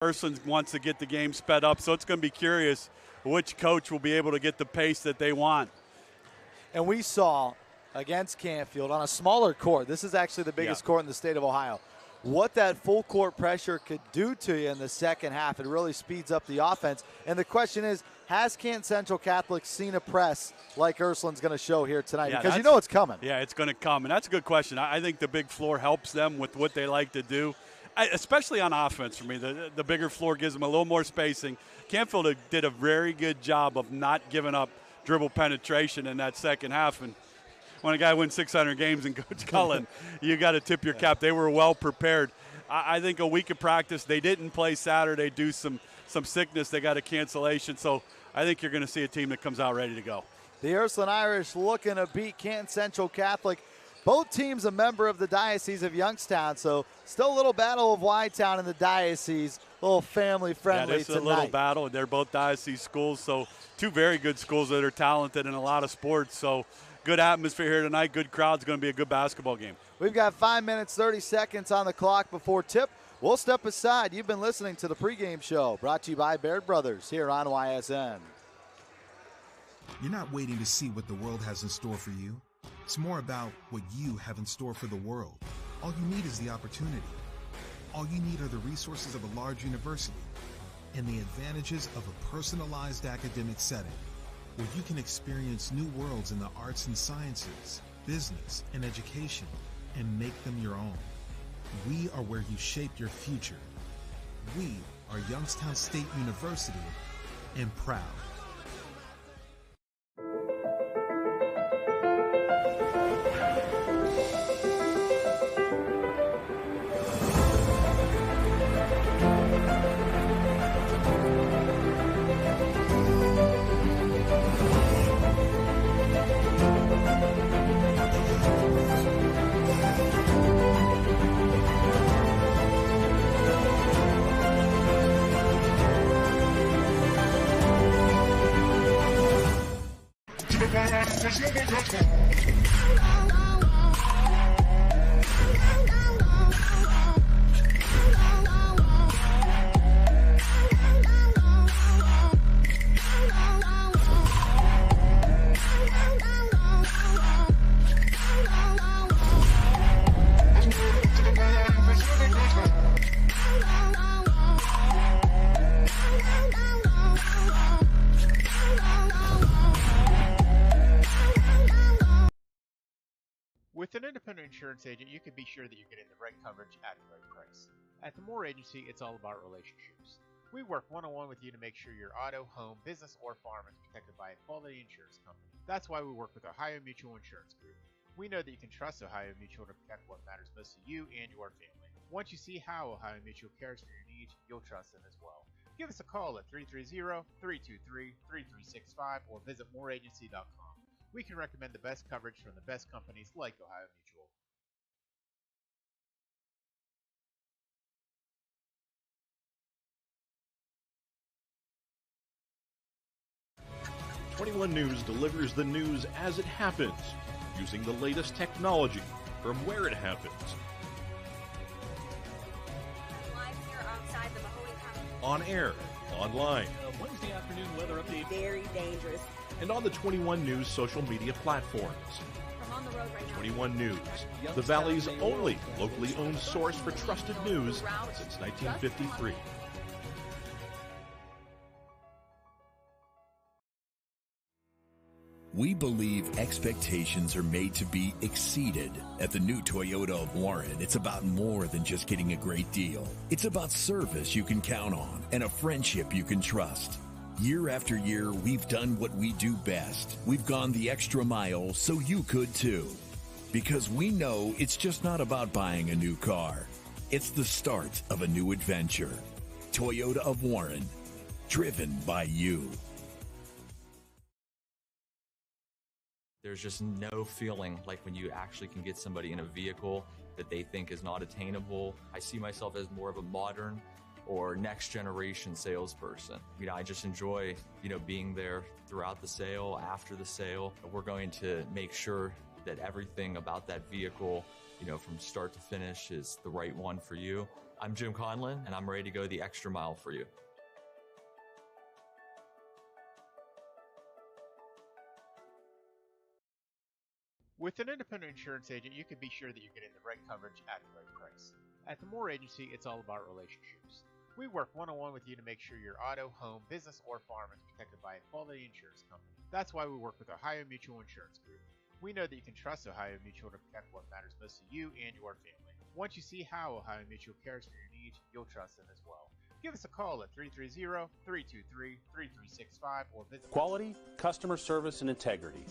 Ursuline wants to get the game sped up, so it's going to be curious which coach will be able to get the pace that they want. And we saw against Canfield on a smaller court, this is actually the biggest court in the state of Ohio, what that full court pressure could do to you in the second half. It really speeds up the offense. And the question is, has Canton Central Catholic seen a press like Ursuline's going to show here tonight? Because you know it's coming. Yeah, it's going to come. And that's a good question. I think the big floor helps them with what they like to do, especially on offense for me. The bigger floor gives them a little more spacing. Canfield did a very good job of not giving up dribble penetration in that second half. And when a guy wins 600 games and Coach Cullen, you got to tip your cap. They were well prepared. I think a week of practice, they didn't play Saturday due some sickness. They got a cancellation. So I think you're going to see a team that comes out ready to go. The Ursuline Irish looking to beat Canton Central Catholic. Both teams a member of the Diocese of Youngstown, so still a little battle of Y-Town in the Diocese, a little family-friendly tonight. Yeah, it's a little battle. They're both Diocese schools, so two very good schools that are talented in a lot of sports. So good atmosphere here tonight, good crowd. It's going to be a good basketball game. We've got 5 minutes, 30 seconds on the clock before tip. We'll step aside. You've been listening to the pregame show brought to you by Baird Brothers here on YSN. You're not waiting to see what the world has in store for you. It's more about what you have in store for the world. All you need is the opportunity. All you need are the resources of a large university and the advantages of a personalized academic setting where you can experience new worlds in the arts and sciences, business, and education and make them your own. We are where you shape your future. We are Youngstown State University and proud. With an independent insurance agent, you can be sure that you're getting the right coverage at the right price. At the Moore Agency, it's all about relationships. We work one-on-one with you to make sure your auto, home, business, or farm is protected by a quality insurance company. That's why we work with Ohio Mutual Insurance Group. We know that you can trust Ohio Mutual to protect what matters most to you and your family. Once you see how Ohio Mutual cares for your needs, you'll trust them as well. Give us a call at 330-323-3365 or visit moreagency.com. We can recommend the best coverage from the best companies like Ohio Mutual. #21 News delivers the news as it happens, using the latest technology from where it happens. Live here outside the Mahoney County. On air, online, Wednesday afternoon weather update. Very dangerous. and on the 21 News social media platforms. I'm on the road right now. 21 News, the Valley's only locally owned source for trusted news since 1953. We believe expectations are made to be exceeded. At the new Toyota of Warren, it's about more than just getting a great deal. It's about service you can count on and a friendship you can trust. Year after year, we've done what we do best. We've gone the extra mile so you could too. Because we know it's just not about buying a new car. It's the start of a new adventure. Toyota of Warren, driven by you. There's just no feeling like when you actually can get somebody in a vehicle that they think is not attainable. I see myself as more of a modern or next generation salesperson. I just enjoy, being there throughout the sale, after the sale. We're going to make sure that everything about that vehicle, from start to finish is the right one for you. I'm Jim Conlon, and I'm ready to go the extra mile for you. With an independent insurance agent, you can be sure that you're getting the right coverage at the right price. At the Moore Agency, it's all about relationships. We work one-on-one with you to make sure your auto, home, business, or farm is protected by a quality insurance company. That's why we work with Ohio Mutual Insurance Group. We know that you can trust Ohio Mutual to protect what matters most to you and your family. Once you see how Ohio Mutual cares for your needs, you'll trust them as well. Give us a call at 330-323-3365 or visit Quality, customer service, and integrity.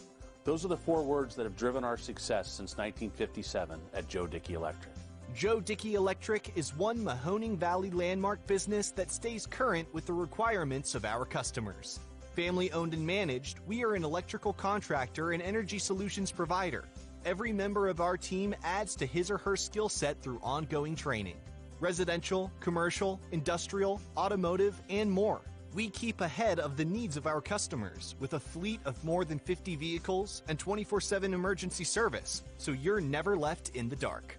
Those are the 4 words that have driven our success since 1957 at Joe Dickey Electric. Joe Dickey Electric is one Mahoning Valley landmark business that stays current with the requirements of our customers. Family owned and managed, we are an electrical contractor and energy solutions provider. Every member of our team adds to his or her skill set through ongoing training. Residential, commercial, industrial, automotive, and more. We keep ahead of the needs of our customers with a fleet of more than 50 vehicles and 24/7 emergency service, so you're never left in the dark.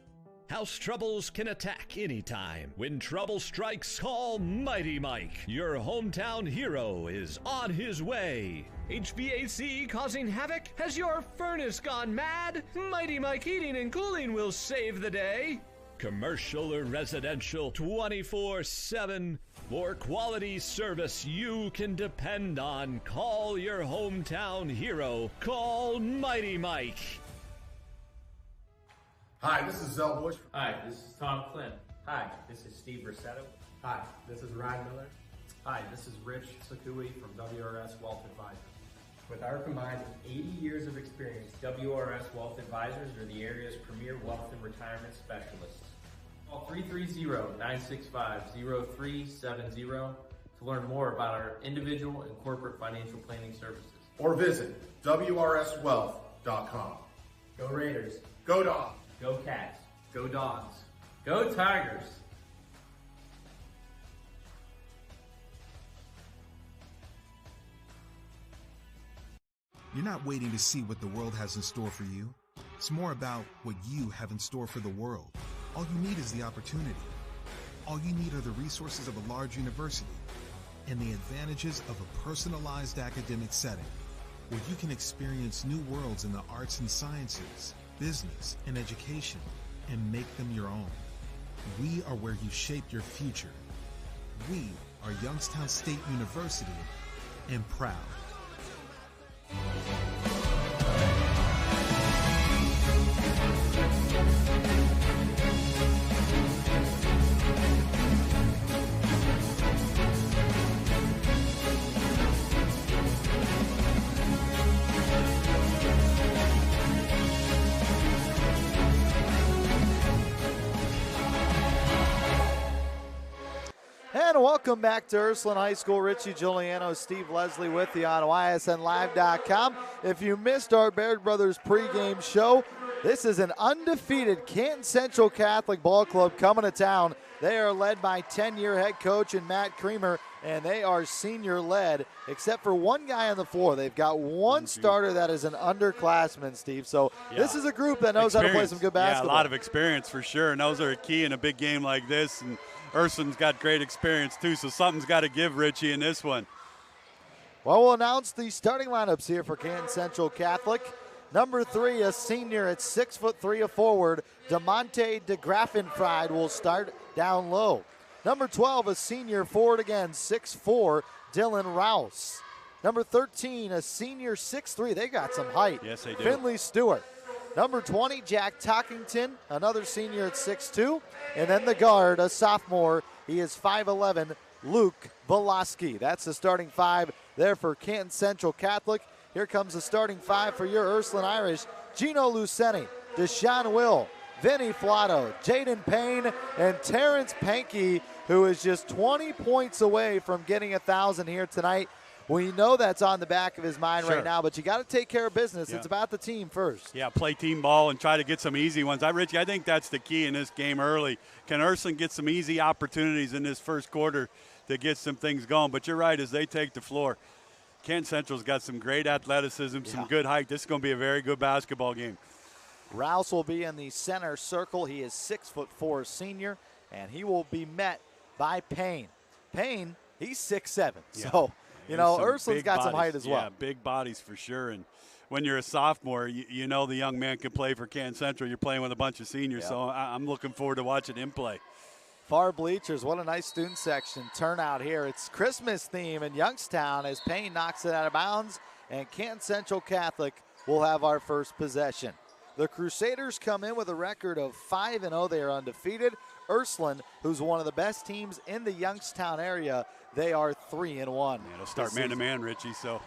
House troubles can attack anytime. When trouble strikes, call Mighty Mike. Your hometown hero is on his way. HVAC causing havoc? Has your furnace gone mad? Mighty Mike Heating and Cooling will save the day. Commercial or residential, 24/7. For quality service you can depend on, call your hometown hero. Call Mighty Mike. Hi, this is Zell Bush. Hi, this is Tom Clint. Hi, this is Steve Rossetto. Hi, this is Ryan Miller. Hi, this is Rich Sakui from WRS Wealth Advisors. With our combined 80 years of experience, WRS Wealth Advisors are the area's premier wealth and retirement specialists. Call 330-965-0370 to learn more about our individual and corporate financial planning services. Or visit WRSwealth.com. Go Raiders. Go Dogs. Go Cats. Go Dogs. Go Tigers. You're not waiting to see what the world has in store for you. It's more about what you have in store for the world. All you need is the opportunity. All you need are the resources of a large university and the advantages of a personalized academic setting where you can experience new worlds in the arts and sciences, business, and education and make them your own. We are where you shape your future. We are Youngstown State University and proud. And welcome back to Ursuline High School. Richie Giuliano, Steve Leslie with you on YSNLive.com. If you missed our Baird Brothers pregame show, this is an undefeated Canton Central Catholic Ball Club coming to town. They are led by 10-year head coach and Matt Creamer, and they are senior-led, except for one guy on the floor. They've got one starter that is an underclassman, Steve. So this is a group that knows how to play some good basketball. Yeah, a lot of experience for sure, and those are key in a big game like this. And Ursuline's got great experience too, so something's got to give, Richie, in this one. Well, we'll announce the starting lineups here for Canton Central Catholic. Number 3, a senior at 6'3", a forward, DeMonte DeGraffenfried will start down low. Number 12, a senior forward again, 6'4", Dylan Rouse. Number 13, a senior 6'3", they got some height. Yes, they do. Finley Stewart. Number 20, Jack Talkington, another senior at 6'2". And then the guard, a sophomore, he is 5'11", Luke Voloski. That's the starting 5 there for Canton Central Catholic. Here comes the starting 5 for your Ursuline Irish. Gino Luceni, Deshaun Will, Vinny Flotto, Jaden Payne, and Terrence Pankey, who is just 20 points away from getting 1,000 here tonight. We know that's on the back of his mind right now, but you got to take care of business. It's about the team first. Yeah, play team ball and try to get some easy ones. Richie, I think that's the key in this game early. Can Ursuline get some easy opportunities in this first quarter to get some things going? But you're right, as they take the floor, Canton Central's got some great athleticism, some good height. This is going to be a very good basketball game. Rouse will be in the center circle. He is 6'4", senior. And he will be met by Payne. Payne, he's 6'7". Yeah. So, Some Ursuline's got some height as well. Yeah, big bodies for sure. And when you're a sophomore, you know the young man can play for Canton Central. You're playing with a bunch of seniors, so I'm looking forward to watching him play. Far bleachers, what a nice student section turnout here. It's Christmas theme in Youngstown as Payne knocks it out of bounds, and Canton Central Catholic will have our first possession. The Crusaders come in with a record of 5-0. They are undefeated. Ursuline, who's one of the best teams in the Youngstown area, they are 3-1. Yeah, it'll start man-to-man, Richie, so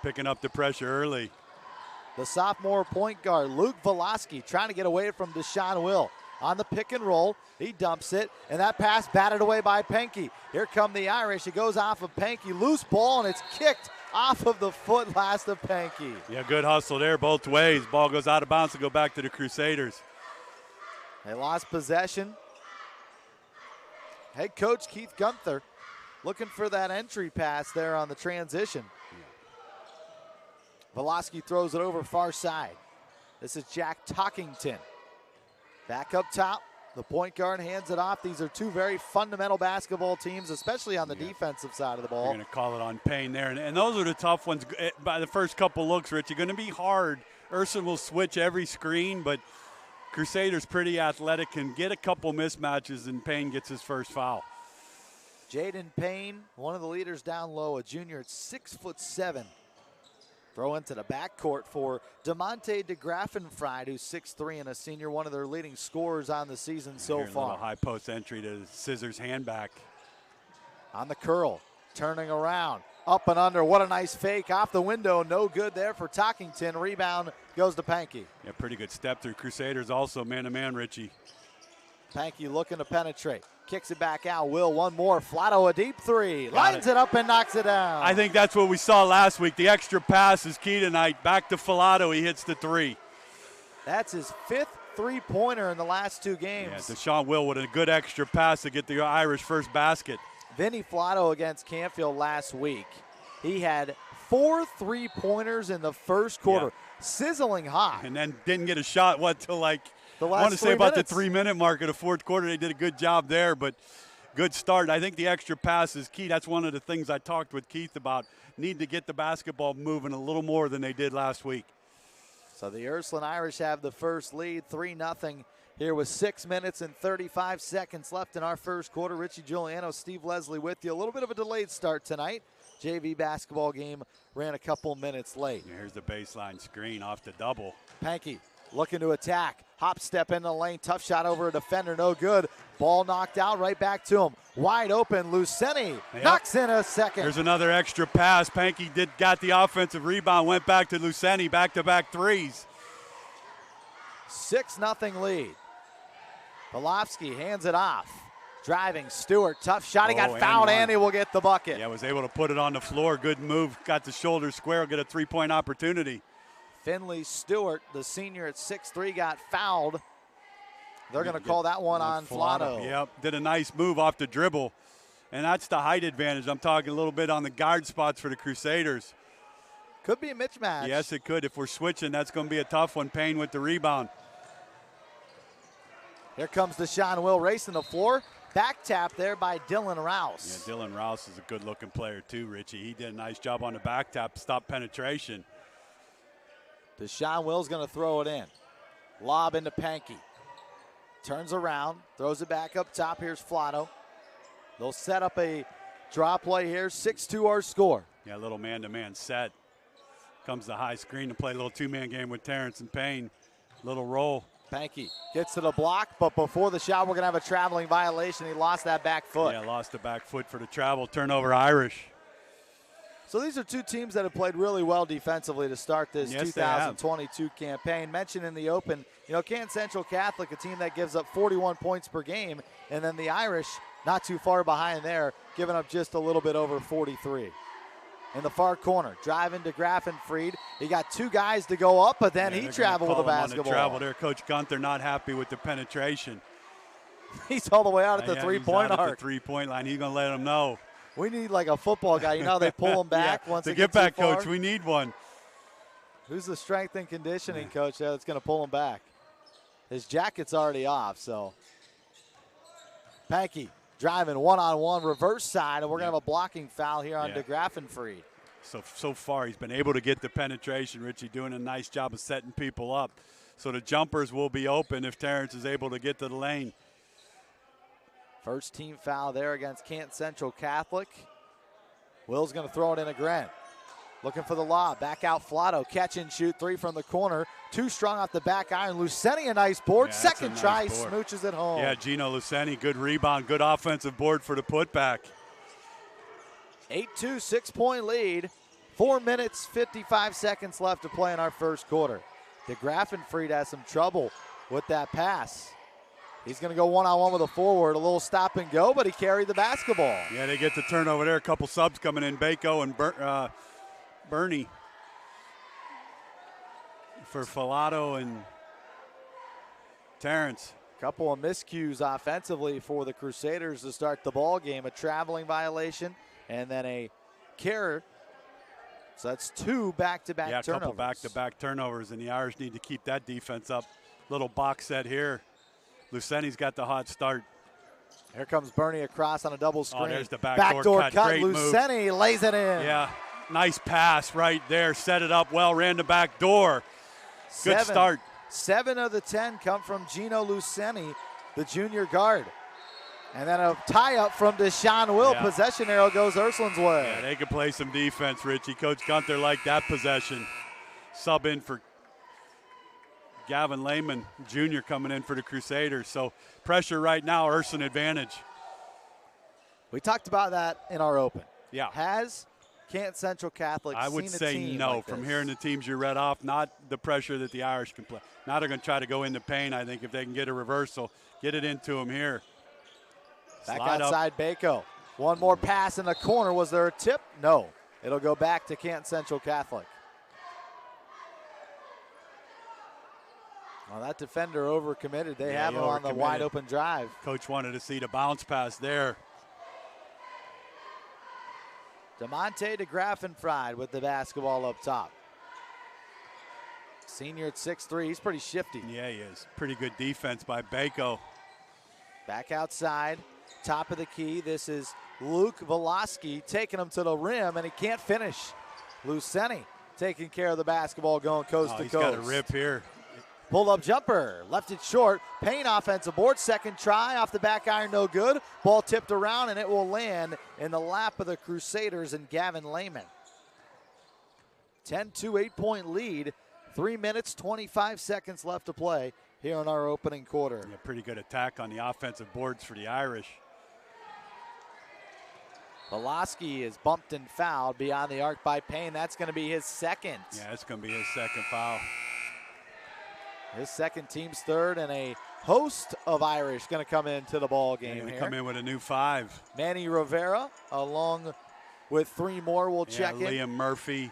picking up the pressure early. The sophomore point guard, Luke Velasky, trying to get away from Deshaun Will. On the pick and roll, he dumps it, and that pass batted away by Pankey. Here come the Irish. It goes off of Pankey. Loose ball, and it's kicked off of the foot last of Pankey. Yeah, good hustle there both ways. Ball goes out of bounds to go back to the Crusaders. They lost possession. Head coach Keith Gunther looking for that entry pass there on the transition. Velasky throws it over far side. This is Jack Talkington. Back up top, the point guard hands it off. These are two very fundamental basketball teams, especially on the defensive side of the ball. You're going to call it on Payne there. And those are the tough ones. By the first couple looks, Rich, you're going to be hard. Ursuline will switch every screen, but Crusaders pretty athletic, can get a couple mismatches, and Payne gets his first foul. Jaden Payne, one of the leaders down low, a junior at 6'7". Throw into the backcourt for DeMonte DeGraffenfried, who's 6'3" and a senior, one of their leading scorers on the season so far. A little high post entry to Scissors handback. On the curl, turning around, up and under. What a nice fake off the window. No good there for Talkington. Rebound goes to Pankey. Yeah, pretty good step through. Crusaders also man-to-man, Richie. Pankey looking to penetrate. Kicks it back out. Will, one more. Flatto, a deep three. Lines it up and knocks it down. I think that's what we saw last week. The extra pass is key tonight. Back to Flatto. He hits the three. That's his 5th three-pointer in the last 2 games. Yeah, Deshaun Will with a good extra pass to get the Irish first basket. Vinny Flatto against Canfield last week. He had 4 3-pointers in the first quarter. Yeah. Sizzling hot. And then didn't get a shot, till like the last I want to say about minutes. the 3-minute mark of the fourth quarter. They did a good job there, but good start. I think the extra pass is key. That's one of the things I talked with Keith about. Need to get the basketball moving a little more than they did last week. So the Ursuline Irish have the first lead, 3-0 here with 6 minutes and 35 seconds left in our first quarter. Richie Giuliano, Steve Leslie with you. A little bit of a delayed start tonight. JV basketball game ran a couple minutes late. Here's the baseline screen off the double. Pankey looking to attack. Hop step in the lane. Tough shot over a defender. No good. Ball knocked out. Right back to him. Wide open. Luceni knocks in a second. There's another extra pass. Pankey got the offensive rebound. Went back to Luceni. Back-to-back threes. 6-0 lead. Polovsky hands it off. Driving Stewart. Tough shot. He got fouled and he will get the bucket. Yeah, was able to put it on the floor. Good move. Got the shoulder square. Get a three-point opportunity. Finley Stewart, the senior at 6'3", got fouled. They're going to call that one on Flatto. Yep, did a nice move off the dribble. And that's the height advantage. I'm talking a little bit on the guard spots for the Crusaders. Could be a mismatch. Yes, it could. If we're switching, that's going to be a tough one. Payne with the rebound. Here comes Deshaun Will racing the floor. Back tap there by Dylan Rouse. Yeah, Dylan Rouse is a good-looking player too, Richie. He did a nice job on the back tap to stop penetration. Deshaun Will's going to throw it in. Lob into Pankey. Turns around, throws it back up top. Here's Flatto. They'll set up a draw play here. 6-2 our score. Yeah, a little man-to-man set. Comes the high screen to play a little two-man game with Terrence and Payne. Little roll. Pankey gets to the block, but before the shot, we're going to have a traveling violation. He lost that back foot. Yeah, lost the back foot for the travel. Turnover Irish. So these are two teams that have played really well defensively to start this 2022 campaign. Mentioned in the open, Canton Central Catholic, a team that gives up 41 points per game, and then the Irish, not too far behind there, giving up just a little bit over 43. In the far corner, driving to Graffenfried. He got 2 guys to go up, but then he traveled with the basketball. On the travel there, Coach Gunther not happy with the penetration. He's all the way out at the three-point arc. At the three-point line. He's going to let them know. We need like a football guy. They pull him back once the they get back too far. coach. We need one. Who's the strength and conditioning coach that's going to pull him back? His jacket's already off, so. Pankey driving one-on-one reverse side, and we're going to have a blocking foul here on DeGraffenfried. So far, he's been able to get the penetration. Richie doing a nice job of setting people up. So the jumpers will be open if Terrence is able to get to the lane. First team foul there against Canton Central Catholic. Will's going to throw it in again. Looking for the lob. Back out Flotto. Catch and shoot. 3 from the corner. 2 strong off the back iron. Luceni, a nice board. Second try, smooches it home. Yeah, Gino Luceni, good rebound, good offensive board for the putback. 8-2, 6-point lead. 4 minutes, 55 seconds left to play in our first quarter. DeGraffenfried has some trouble with that pass. He's going to go one-on-one with a forward, a little stop and go, but he carried the basketball. Yeah, they get the turnover there. A couple subs coming in, Bako and Bernie for Filato and Terrence. Couple of miscues offensively for the Crusaders to start the ball game. A traveling violation and then a carry. So that's 2 back-to-back turnovers. Yeah, a couple back-to-back turnovers, and the Irish need to keep that defense up. Little box set here. Luceni's got the hot start. Here comes Bernie across on a double screen. Oh, there's the backdoor cut. Great Luceni move. Lays it in. Yeah, nice pass right there. Set it up well, ran the back door. Good start. 7 of the 10 come from Gino Luceni, the junior guard. And then a tie-up from Deshaun Will. Yeah. Possession arrow goes Ursuline's way. Yeah, they could play some defense, Richie. Coach Gunther liked that possession. Sub in for Gavin Lehman Jr. coming in for the Crusaders. So pressure right now, Ursuline advantage. We talked about that in our open. Yeah. Has Canton Central Catholic I would seen a say team no. like From this? hearing the teams you read off, not the pressure that the Irish can play. Now they're going to try to go into pain, I think, if they can get a reversal. Get it into them here. Back Slide outside Bako. One more pass in the corner. Was there a tip? No. It'll go back to Canton Central Catholic. Well, that defender overcommitted. They have him on the wide open drive. Coach wanted to see the bounce pass there. DeMonte DeGraffenfried with the basketball up top. Senior at 6'3", he's pretty shifty. Yeah, he is. Pretty good defense by Bako. Back outside, top of the key. This is Luke Veloski taking him to the rim, and he can't finish. Luceni taking care of the basketball, going coast to He's coast. got a rip here. Pull-up jumper, left it short. Payne offensive board, second try, off the back iron, no good. Ball tipped around, and it will land in the lap of the Crusaders and Gavin Lehman. 10-2, 8-point lead. 3 minutes, 25 seconds left to play here in our opening quarter. Yeah, pretty good attack on the offensive boards for the Irish. Veloski is bumped and fouled beyond the arc by Payne. That's going to be his second. Yeah, it's going to be his second foul. His second, team's third, and a host of Irish going to come into the ball game here. Come in with a new 5. Manny Rivera, along with 3 more, will check in. Liam Murphy,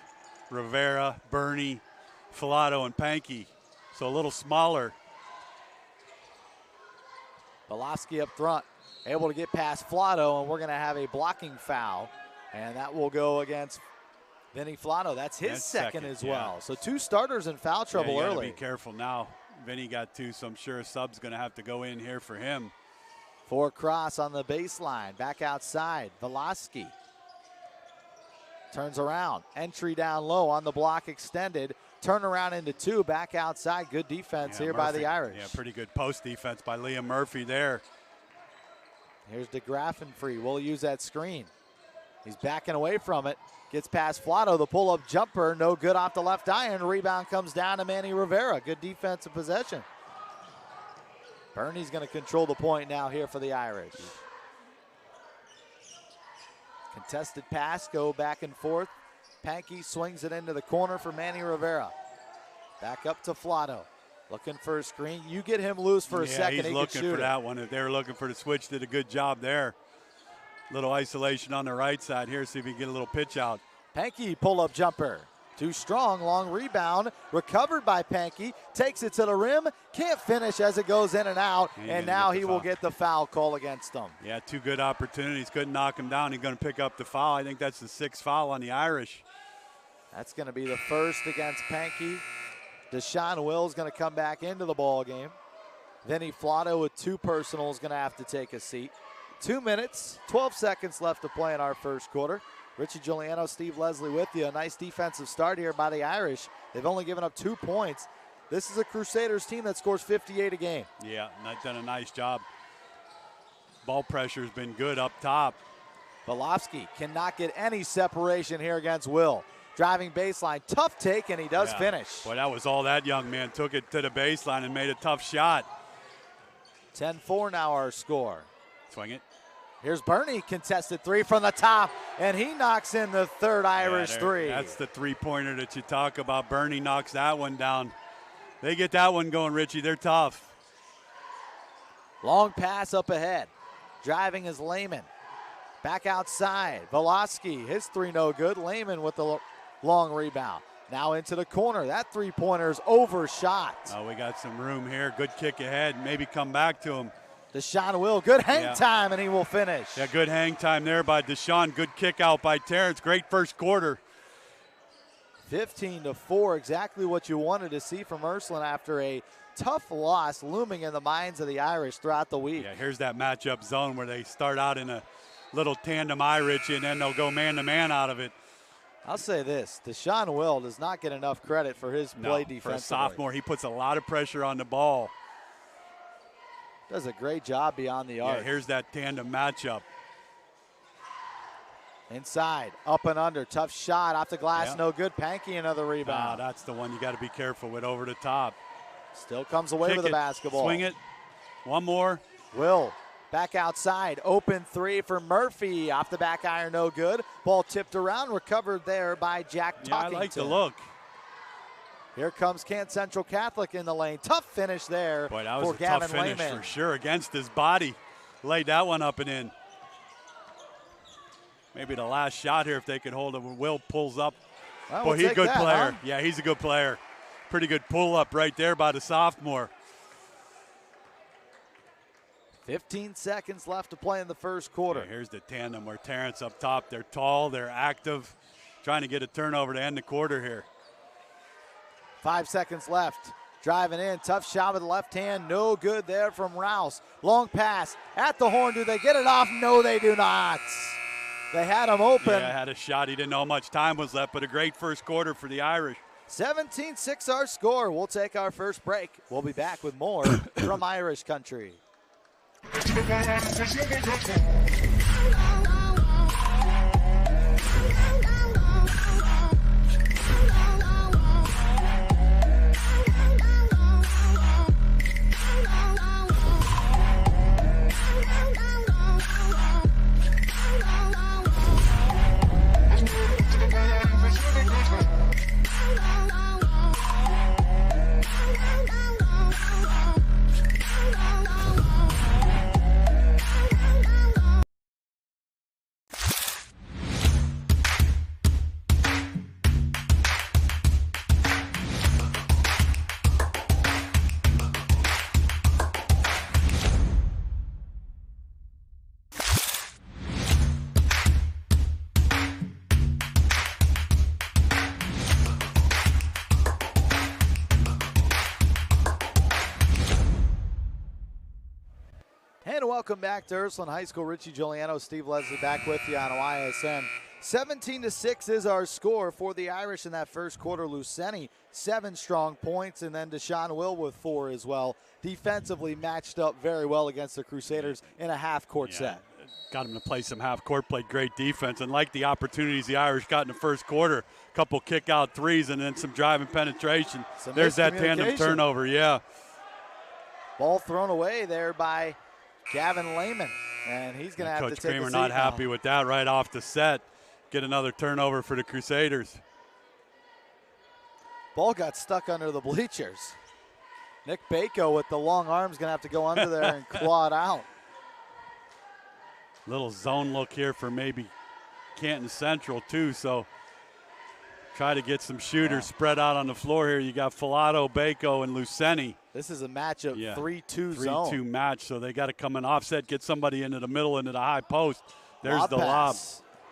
Rivera, Bernie, Filato, and Pankey. So a little smaller. Veloski up front, able to get past Filato, and we're going to have a blocking foul, and that will go against Vinny Filato. That's his second as well. So 2 starters in foul trouble you early. Be careful now. Vinny got 2, so I'm sure a sub's going to have to go in here for him. 4 cross on the baseline. Back outside. Veloski turns around. Entry down low on the block extended. Turn around into 2. Back outside. Good defense here by the Irish. Yeah, pretty good post defense by Liam Murphy there. Here's DeGraffenfried. We'll use that screen. He's backing away from it. Gets past Filato. The pull-up jumper. No good off the left iron. Rebound comes down to Manny Rivera. Good defensive possession. Bernie's going to control the point now here for the Irish. Contested pass. Go back and forth. Pankey swings it into the corner for Manny Rivera. Back up to Filato. Looking for a screen. You get him loose for a second. He's looking for that one. If they were looking for the switch, did a good job there. Little isolation on the right side here. See if he can get a little pitch out. Pankey pull-up jumper. Too strong. Long rebound. Recovered by Pankey. Takes it to the rim. Can't finish as it goes in and out. And now he will get the foul call against them. Yeah, 2 good opportunities. Couldn't knock him down. He's going to pick up the foul. I think that's the 6th foul on the Irish. That's going to be the first against Pankey. Deshaun Will's going to come back into the ball game. Vinny Filato with 2 personals going to have to take a seat. 2 minutes, 12 seconds left to play in our first quarter. Richie Giuliano, Steve Leslie with you. A nice defensive start here by the Irish. They've only given up 2 points. This is a Crusaders team that scores 58 a game. Yeah, done a nice job. Ball pressure has been good up top. Volofsky cannot get any separation here against Will. Driving baseline, tough take, and he does finish. Boy, that was all that young man. Took it to the baseline and made a tough shot. 10-4 now our score. Swing it. Here's Bernie, contested three from the top, and he knocks in the third Irish three. That's the three-pointer that you talk about. Bernie knocks that one down. They get that one going, Richie. They're tough. Long pass up ahead. Driving is Lehman. Back outside. Volofsky, his three no good. Lehman with the long rebound. Now into the corner. That three-pointer's overshot. Oh, we got some room here. Good kick ahead. Maybe come back to him. Deshaun Will, good hang time, and he will finish. Yeah, good hang time there by Deshaun. Good kick out by Terrence. Great first quarter. 15-4, exactly what you wanted to see from Ursuline after a tough loss looming in the minds of the Irish throughout the week. Yeah, here's that matchup zone where they start out in a little tandem Irish, and then they'll go man-to-man out of it. I'll say this, Deshaun Will does not get enough credit for his play defensively. For a sophomore, he puts a lot of pressure on the ball. Does a great job beyond the arc. Yeah, here's that tandem matchup. Inside, up and under, tough shot off the glass, no good. Pankey another rebound. That's the one you got to be careful with over the top. Still comes away with the basketball. Swing it. One more. Will back outside, open three for Murphy. Off the back iron, no good. Ball tipped around, recovered there by Jack Talkington. I like the look. Here comes Canton Central Catholic in the lane. Tough finish there. Boy, that was for a tough Gavin finish Lehman. for sure against his body. Laid that one up and in. Maybe the last shot here if they could hold it when Will pulls up. Well, Boy, he's a good player. Huh? Yeah, he's a good player. Pretty good pull up right there by the sophomore. 15 seconds left to play in the first quarter. Yeah, here's the tandem where Terrence up top. They're tall, they're active, trying to get a turnover to end the quarter here. 5 seconds left. Driving in, tough shot with the left hand, no good there from Rouse. Long pass at the horn. Do they get it off? No, they do not. They had him open. Yeah, had a shot. He didn't know how much time was left, but a great first quarter for the Irish. 17-6 our score. We'll take our first break. We'll be back with more from Irish Country. Welcome back to Ursuline High School. Richie Giuliano, Steve Leslie back with you on YSN. 17-6 is our score for the Irish in that first quarter. Luceni, 7 strong points, and then Deshaun Will with 4 as well. Defensively matched up very well against the Crusaders in a half-court set. Got him to play some half-court, played great defense, and like the opportunities the Irish got in the first quarter, a couple kick-out threes and then some driving penetration. There's that tandem turnover, yeah. Ball thrown away there by Gavin Lehman, and he's going to have to take a seat. Coach Kramer not happy with that right off the set. Get another turnover for the Crusaders. Ball got stuck under the bleachers. Nick Bako with the long arms going to have to go under there and claw it out. Little zone look here for maybe Canton Central too, so try to get some shooters spread out on the floor here. You got Filato, Bako, and Luceni. This is a matchup, 3-2 zone. 3-2 match, so they got to come in offset, get somebody into the middle, into the high post. There's the lob.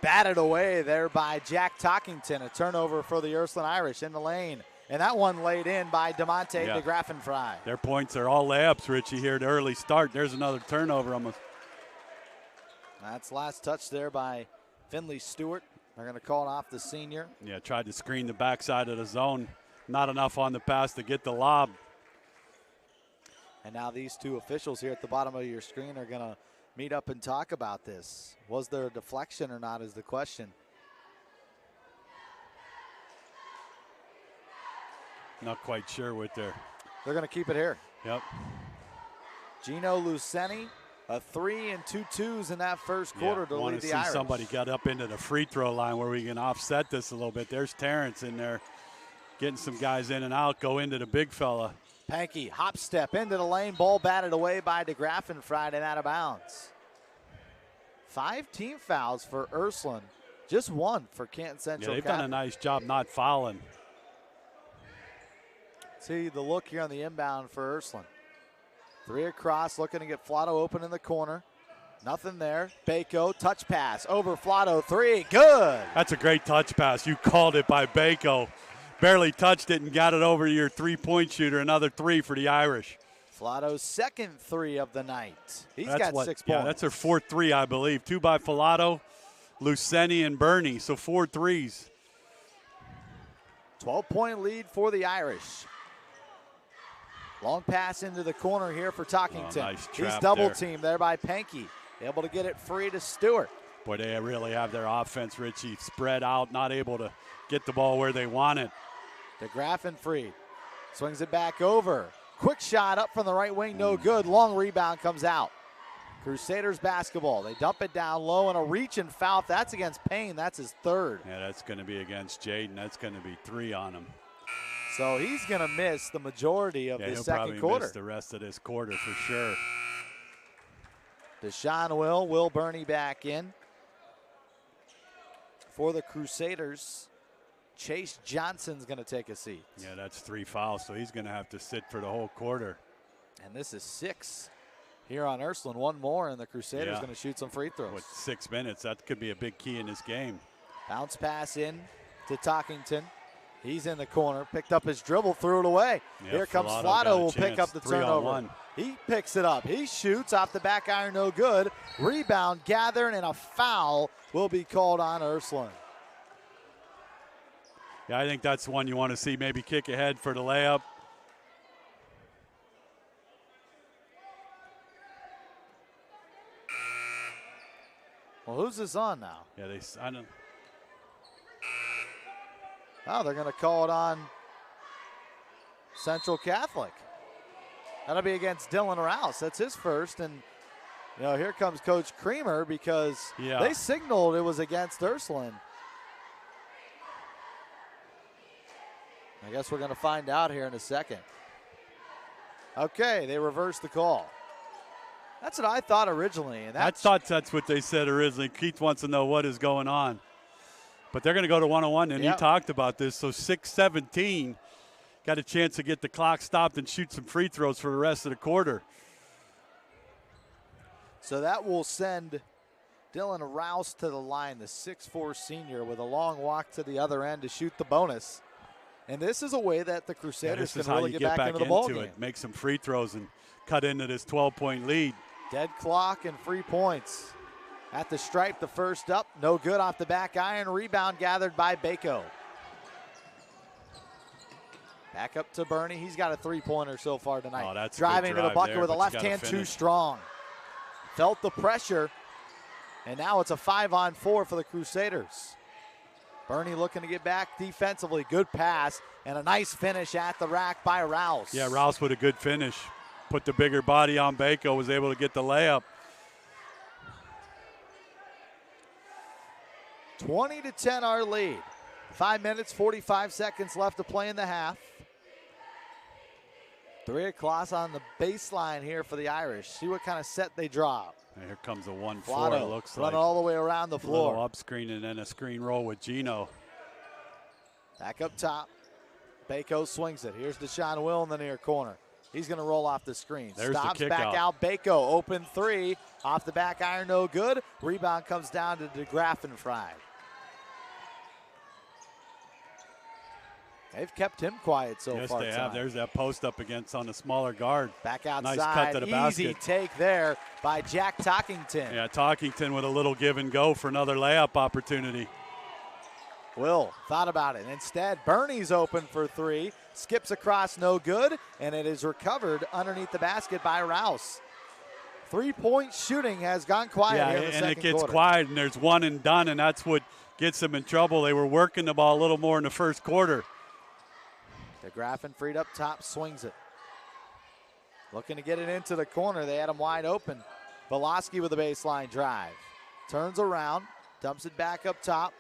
Batted away there by Jack Talkington. A turnover for the Ursuline Irish in the lane. And that one laid in by DeMonte de Graffenfrey. Their points are all layups, Richie, here at the early start. There's another turnover almost. That's last touch there by Finley Stewart. They're going to call it off the senior. Yeah, tried to screen the backside of the zone. Not enough on the pass to get the lob. And now these two officials here at the bottom of your screen are going to meet up and talk about this. Was there a deflection or not is the question. Not quite sure what they're going to keep it here. Yep. Gino Luceni, a 3 and 2 twos in that first quarter to lead the Irish. Somebody get up into the free throw line where we can offset this a little bit. There's Terrence in there getting some guys in and out, go into the big fella. Pankey, hop step into the lane, ball batted away by DeGraffenfried and out of bounds. 5 team fouls for Ursuline, just 1 for Canton Central. Yeah, they've done a nice job not fouling. See the look here on the inbound for Ursuline. 3 across, looking to get Flotto open in the corner. Nothing there. Bako, touch pass over Flotto, 3, good. That's a great touch pass. You called it by Bako. Barely touched it and got it over to your three-point shooter. Another 3 for the Irish. Flotto's second 3 of the night. He's got 6 points. Yeah, that's her 4th 3, I believe. 2 by Flotto, Luceni, and Bernie, so 4 threes. 12-point lead for the Irish. Long pass into the corner here for Talkington. Nice trap. He's double-teamed there by Pankey. Able to get it free to Stewart. Boy, they really have their offense, Richie, spread out, not able to get the ball where they want it. DeGraffenfried swings it back over. Quick shot up from the right wing, no good. Long rebound comes out. Crusaders basketball. They dump it down low and a reach and foul. That's against Payne. That's his 3rd. Yeah, that's going to be against Jaden. That's going to be 3 on him. So he's going to miss the majority of the second quarter. He'll probably miss the rest of this quarter for sure. Deshaun Will Burney back in. For the Crusaders, Chase Johnson's going to take a seat. Yeah, that's 3 fouls, so he's going to have to sit for the whole quarter. And this is 6 here on Ursuline. 1 more, and the Crusaders going to shoot some free throws. With 6 minutes, that could be a big key in this game. Bounce pass in to Talkington. He's in the corner, picked up his dribble, threw it away. Yeah, here comes Flotto, will pick up the 3 turnover. on 1. He picks it up. He shoots off the back iron, no good. Rebound gathered, and a foul will be called on Ursuline. Yeah, I think that's one you want to see maybe kick ahead for the layup. Well, who's this on now? Yeah, I don't. Oh, they're going to call it on Central Catholic. That'll be against Dylan Rouse. That's his first. And, here comes Coach Creamer because they signaled it was against Ursuline. I guess we're going to find out here in a second. Okay, they reversed the call. That's what I thought originally. And I thought that's what they said originally. Keith wants to know what is going on. But they're going to go to 1-on-1, and you talked about this. So 6-17, got a chance to get the clock stopped and shoot some free throws for the rest of the quarter. So that will send Dylan Rouse to the line, the 6'4 senior, with a long walk to the other end to shoot the bonus. And this is a way that the Crusaders can really get back into the ball game. Make some free throws and cut into this 12-point lead. Dead clock and free points. At the stripe, the first up, no good off the back iron. Rebound gathered by Bako. Back up to Bernie. He's got a 3-pointer so far tonight. Oh, that's driving to the bucket there, with a left hand, too strong. Felt the pressure, and now it's a 5-on-4 for the Crusaders. Bernie looking to get back defensively. Good pass and a nice finish at the rack by Rouse. Yeah, Rouse with a good finish. Put the bigger body on Bako, was able to get the layup. 20-10 our lead. 5 minutes, 45 seconds left to play in the half. 3 o'clock on the baseline here for the Irish. See what kind of set they draw. And here comes a 1-4, Flotto it looks running like. all the way around the floor. A little up screen and then a screen roll with Gino. Back up top. Bako swings it. Here's Deshaun Will in the near corner. He's going to roll off the screen. There's Stops the kick back out. Bako, open 3. Off the back iron, no good. Rebound comes down to DeGraffenfried. They've kept him quiet so far. Yes, they have. There's that post up against on the smaller guard. Back outside. Nice cut to the basket. Easy take there by Jack Talkington. Yeah, Talkington with a little give and go for another layup opportunity. Will thought about it. Instead, Bernie's open for three. Skips across, no good, and it is recovered underneath the basket by Rouse. 3-point shooting has gone quiet here in the second quarter. And it gets quiet, and there's one and done, and that's what gets them in trouble. They were working the ball a little more in the first quarter. DeGraffin freed up top, swings it. Looking to get it into the corner. They had him wide open. Velosky with a baseline drive. Turns around, dumps it back up top.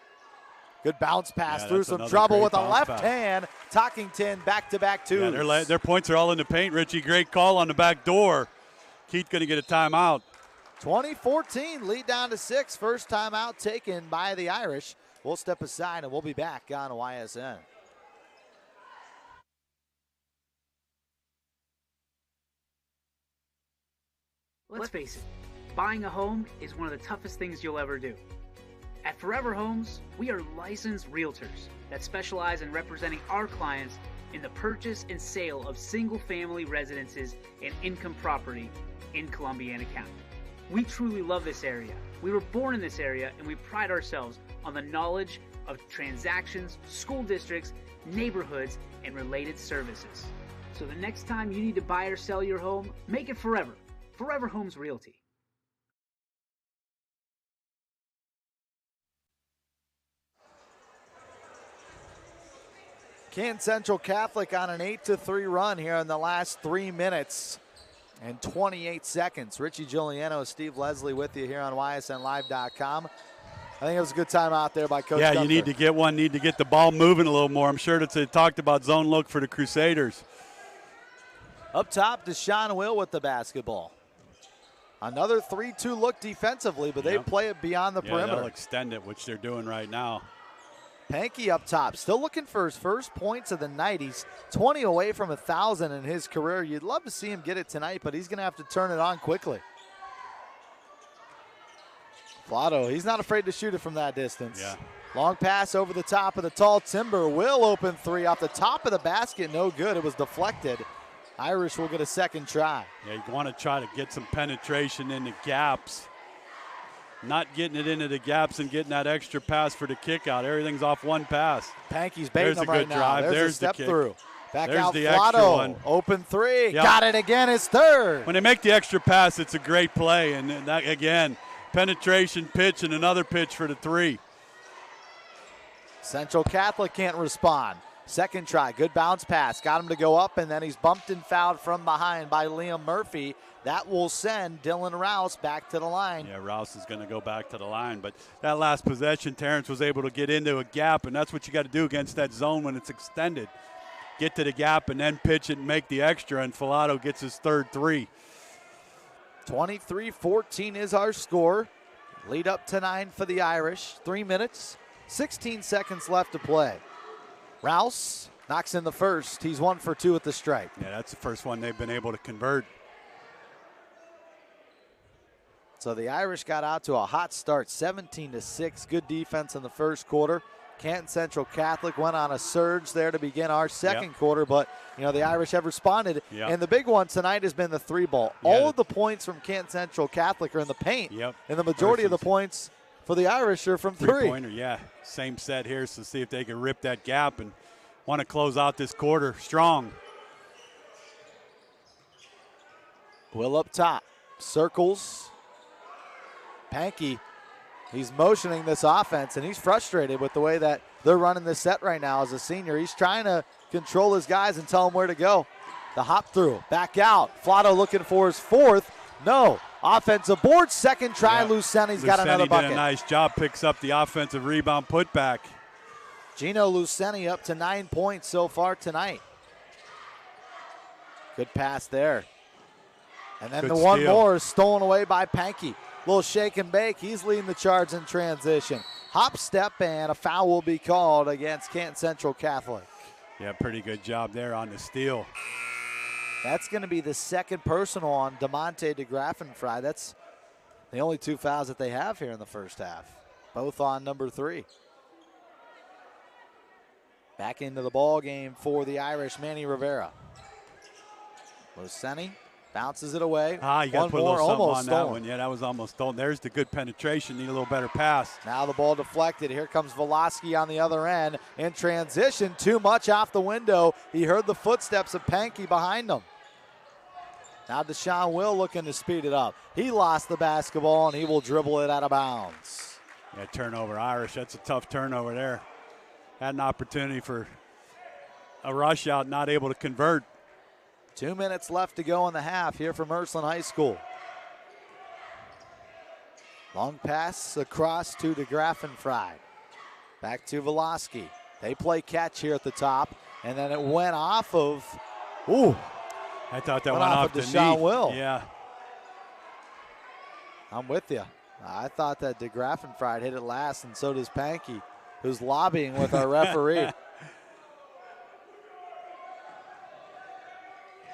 Good bounce pass through some trouble with a left hand. Talkington back-to-back twos. Yeah, their points are all in the paint, Richie. Great call on the back door. Keith going to get a timeout. 2014, lead down to 6. First timeout taken by the Irish. We'll step aside and we'll be back on YSN. Let's face it, buying a home is one of the toughest things you'll ever do. At Forever Homes, we are licensed realtors that specialize in representing our clients in the purchase and sale of single-family residences and income property in Columbiana County. We truly love this area. We were born in this area, and we pride ourselves on the knowledge of transactions, school districts, neighborhoods, and related services. So the next time you need to buy or sell your home, make it Forever. Forever Homes Realty. Canton Central Catholic on an 8-3 run here in the last 3 minutes and 28 seconds. Richie Giuliano, Steve Leslie with you here on YSNLive.com. I think it was a good time out there by Coach Gunther. You need to get one, need to get the ball moving a little more. I'm sure that they talked about zone look for the Crusaders. Up top, Deshaun Will with the basketball. Another 3-2 look defensively, but they play it beyond the perimeter. They'll extend it, which they're doing right now. Pankey up top, still looking for his first points of the night. He's 20 away from 1,000 in his career. You'd love to see him get it tonight, but he's going to have to turn it on quickly. Flotto, he's not afraid to shoot it from that distance. Yeah. Long pass over the top of the tall timber. Will open three off the top of the basket. No good. It was deflected. Irish will get a second try. Yeah, you want to try to get some penetration in the gaps. Not getting it into the gaps and getting that extra pass for the kick out. Everything's off one pass. Pankey's baiting him right now. Drive. There's a step through. Back There's out the Flotto. Open three. Yep. Got it again. His third. When they make the extra pass, it's a great play. And that, again, penetration pitch and another pitch for the three. Central Catholic can't respond. Second try. Good bounce pass. Got him to go up, and then he's bumped and fouled from behind by Liam Murphy. That will send Dylan Rouse back to the line. Yeah, Rouse is going to go back to the line. But that last possession, Terrence was able to get into a gap, and that's what you got to do against that zone when it's extended. Get to the gap and then pitch it and make the extra, and Filato gets his third three. 23-14 is our score. Lead up to 9 for the Irish. 3 minutes, 16 seconds left to play. Rouse knocks in the first. He's 1 for 2 at the stripe. Yeah, that's the first one they've been able to convert. So the Irish got out to a hot start, 17-6. Good defense in the first quarter. Canton Central Catholic went on a surge there to begin our second quarter, but the Irish have responded. And the big one tonight has been the three ball. All of the points from Canton Central Catholic are in the paint, and the majority of the points for the Irish are from three. Three-pointer, yeah. Same set here, so see if they can rip that gap and want to close out this quarter strong. Will up top, circles. Pankey, he's motioning this offense, and he's frustrated with the way that they're running this set right now as a senior. He's trying to control his guys and tell them where to go. The hop through, back out. Flotto looking for his fourth. No. Offensive board, second try. Luceni's got another bucket. Did a nice job, picks up the offensive rebound putback. Gino Luceni up to 9 points so far tonight. Good pass there. And then the one more is stolen away by Pankey. Little shake and bake. He's leading the charge in transition. Hop step, and a foul will be called against Canton Central Catholic. Yeah, pretty good job there on the steal. That's going to be the second personal on DeMonte DeGraffenfry. That's the only 2 fouls that they have here in the first half. Both on number 3. Back into the ball game for the Irish, Manny Rivera. Luceni Bounces it away. You got to put a little something on that one. Yeah, that was almost stolen. There's the good penetration. Need a little better pass. Now the ball deflected. Here comes Velosky on the other end. In transition, too much off the window. He heard the footsteps of Pankey behind him. Now Deshaun Will looking to speed it up. He lost the basketball, and he will dribble it out of bounds. Yeah, turnover, Irish. That's a tough turnover there. Had an opportunity for a rush out, not able to convert. 2 minutes left to go in the half here from Ursuline High School. Long pass across to DeGraffenfried. Back to Velosky. They play catch here at the top, and then it went off of, I thought that went off the Deshaun knee. Will. Yeah. I'm with you. I thought that DeGraffenfried hit it last, and so does Pankey, who's lobbying with our referee.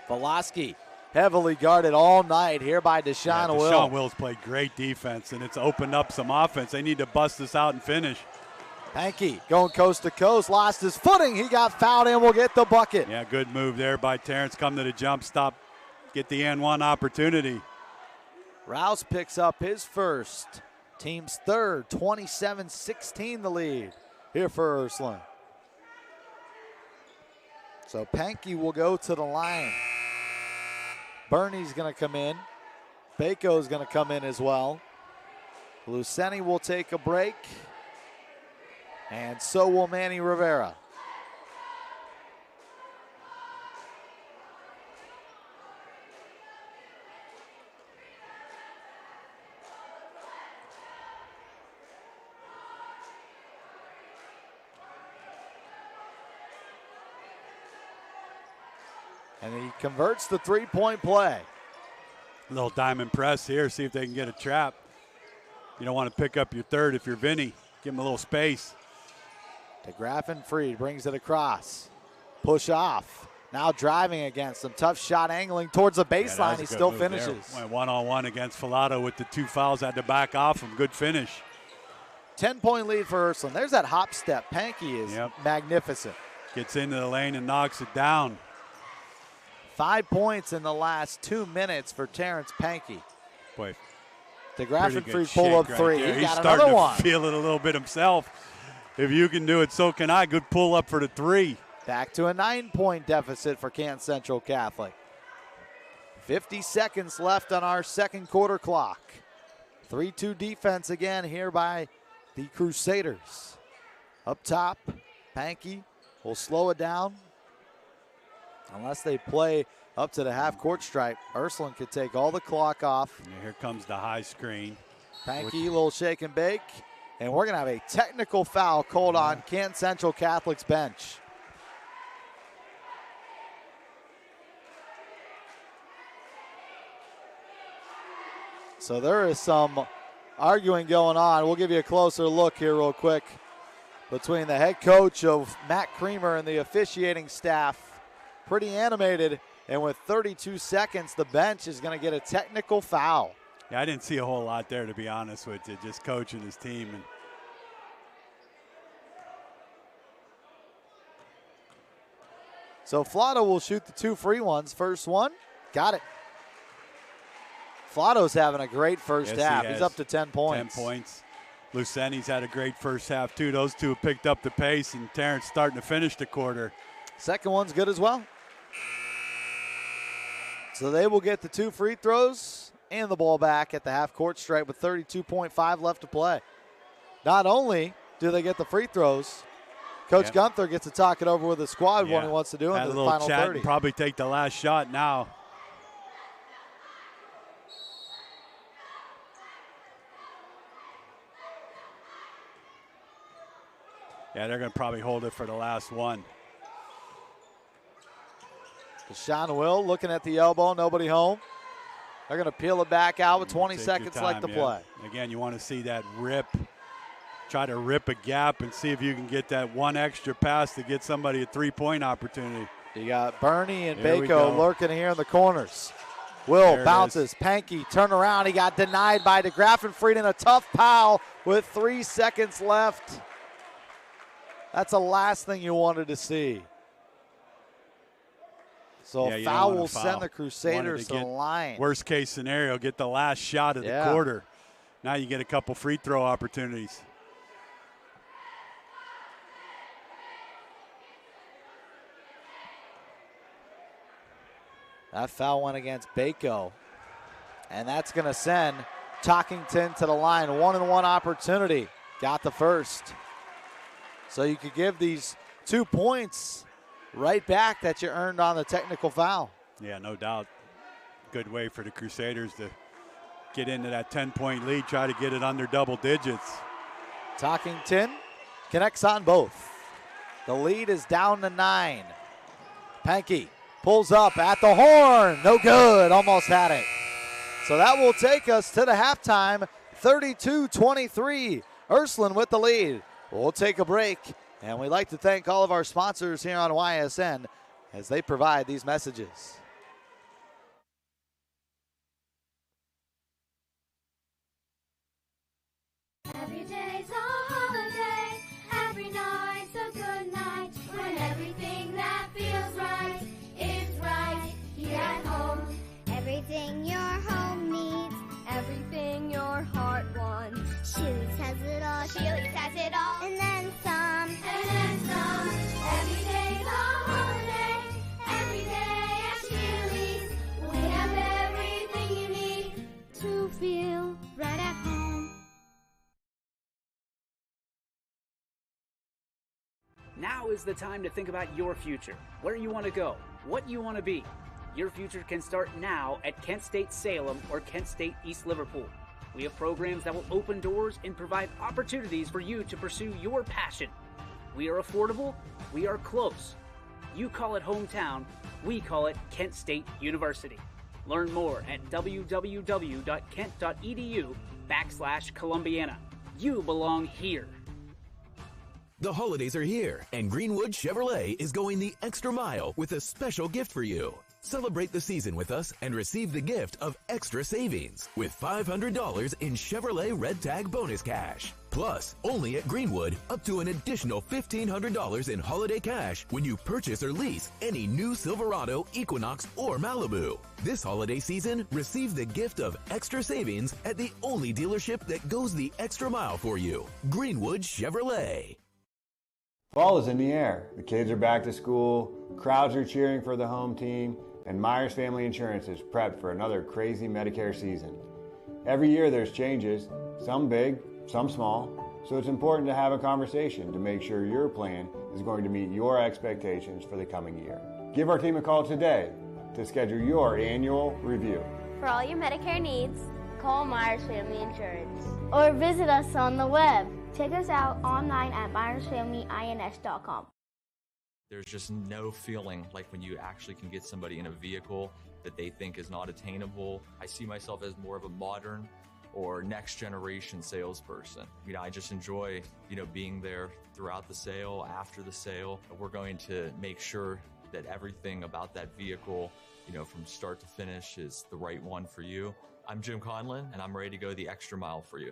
Velosky heavily guarded all night here by Deshaun Will. Deshaun Will's played great defense, and it's opened up some offense. They need to bust this out and finish. Pankey going coast to coast, lost his footing. He got fouled and will get the bucket. Yeah, good move there by Terrence. Come to the jump stop, get the and one opportunity. Rouse picks up his first, team's third, 27-16 the lead here for Ursuline. So Pankey will go to the line. Bernie's going to come in. Baco's going to come in as well. Luceni will take a break. And so will Manny Rivera. And he converts the three-point play. A little diamond press here, see if they can get a trap. You don't want to pick up your third if you're Vinny. Give him a little space. DeGraffenfried brings it across. Push off. Now driving against him. Tough shot angling towards the baseline. He still finishes. Went one-on-one against Filato with the 2 fouls. Had to back off him. Good finish. 10-point lead for Ursuline. There's that hop step. Pankey is magnificent. Gets into the lane and knocks it down. 5 points in the last 2 minutes for Terrence Pankey. Boy, DeGraffenfried pull up three. Right, he got starting another one. To feel it a little bit himself. If you can do it, so can I. Good pull up for the three. Back to a 9-point deficit for Canton Central Catholic. 50 seconds left on our second quarter clock. 3-2 defense again here by the Crusaders. Up top, Pankey will slow it down. Unless they play up to the half-court stripe, Ursuline could take all the clock off. And here comes the high screen. Pankey, a little shake and bake. And we're going to have a technical foul called on Canton Central Catholic's bench. So there is some arguing going on. We'll give you a closer look here real quick between the head coach of Matt Creamer and the officiating staff. Pretty animated, and with 32 seconds, the bench is going to get a technical foul. Yeah, I didn't see a whole lot there, to be honest with you, just coaching his team. And so Filato will shoot the 2 free ones. First one, got it. Filato's having a great first half. He's up to 10 points. 10 points. Luceni's had a great first half, too. Those two have picked up the pace, and Terrence starting to finish the quarter. Second one's good as well. So they will get the 2 free throws and the ball back at the half-court stripe with 32.5 left to play. Not only do they get the free throws, Coach Gunther gets to talk it over with the squad when he wants to do into the final 30. And probably take the last shot now. Yeah, they're going to probably hold it for the last one. Deshaun Will looking at the elbow, nobody home. They're going to peel it back out with 20 seconds left to play. Again, you want to see that rip. Try to rip a gap and see if you can get that one extra pass to get somebody a three-point opportunity. You got Bernie and Bako lurking here in the corners. Will bounces. Pankey turn around. He got denied by DeGraffenfried in a tough foul with 3 seconds left. That's the last thing you wanted to see. So a foul will send the Crusaders to the line. Worst case scenario, get the last shot of the quarter. Now you get a couple free throw opportunities. That foul went against Bako. And that's going to send Talkington to the line. 1-and-1 opportunity. Got the first. So you could give these 2 points right back that you earned on the technical foul. Yeah, no doubt. Good way for the Crusaders to get into that 10-point lead, try to get it under double digits. Talkington connects on both. The lead is down to 9. Pankey pulls up at the horn. No good. Almost had it. So that will take us to the halftime. 32-23. Ursuline with the lead. We'll take a break. And we'd like to thank all of our sponsors here on YSN as they provide these messages. Every day's a holiday, every night's a good night, when everything that feels right is right here at home. Everything your home needs, everything your heart wants. Shoes has it all, Sheely's has it all, and then some, and then some. Every day's a holiday, every day at Sheely's, we have everything you need to feel right at home. Now is the time to think about your future, where you want to go, what you want to be. Your future can start now at Kent State Salem or Kent State East Liverpool. We have programs that will open doors and provide opportunities for you to pursue your passion. We are affordable, we are close. You call it hometown, we call it Kent State University. Learn more at www.kent.edu/Columbiana. You belong here. The holidays are here, and Greenwood Chevrolet is going the extra mile with a special gift for you. Celebrate the season with us and receive the gift of extra savings with $500 in Chevrolet Red Tag bonus cash. Plus, only at Greenwood, up to an additional $1,500 in holiday cash when you purchase or lease any new Silverado, Equinox, or Malibu. This holiday season, receive the gift of extra savings at the only dealership that goes the extra mile for you, Greenwood Chevrolet. Fall is in the air. The kids are back to school, crowds are cheering for the home team, and Myers Family Insurance is prepped for another crazy Medicare season. Every year there's changes, some big, some small, so it's important to have a conversation to make sure your plan is going to meet your expectations for the coming year. Give our team a call today to schedule your annual review. For all your Medicare needs, call Myers Family Insurance. Or visit us on the web. Check us out online at MyersFamilyINS.com. There's just no feeling like when you actually can get somebody in a vehicle that they think is not attainable. I see myself as more of a modern or next generation salesperson. I just enjoy, being there throughout the sale, after the sale. We're going to make sure that everything about that vehicle, from start to finish is the right one for you. I'm Jim Conlon, and I'm ready to go the extra mile for you.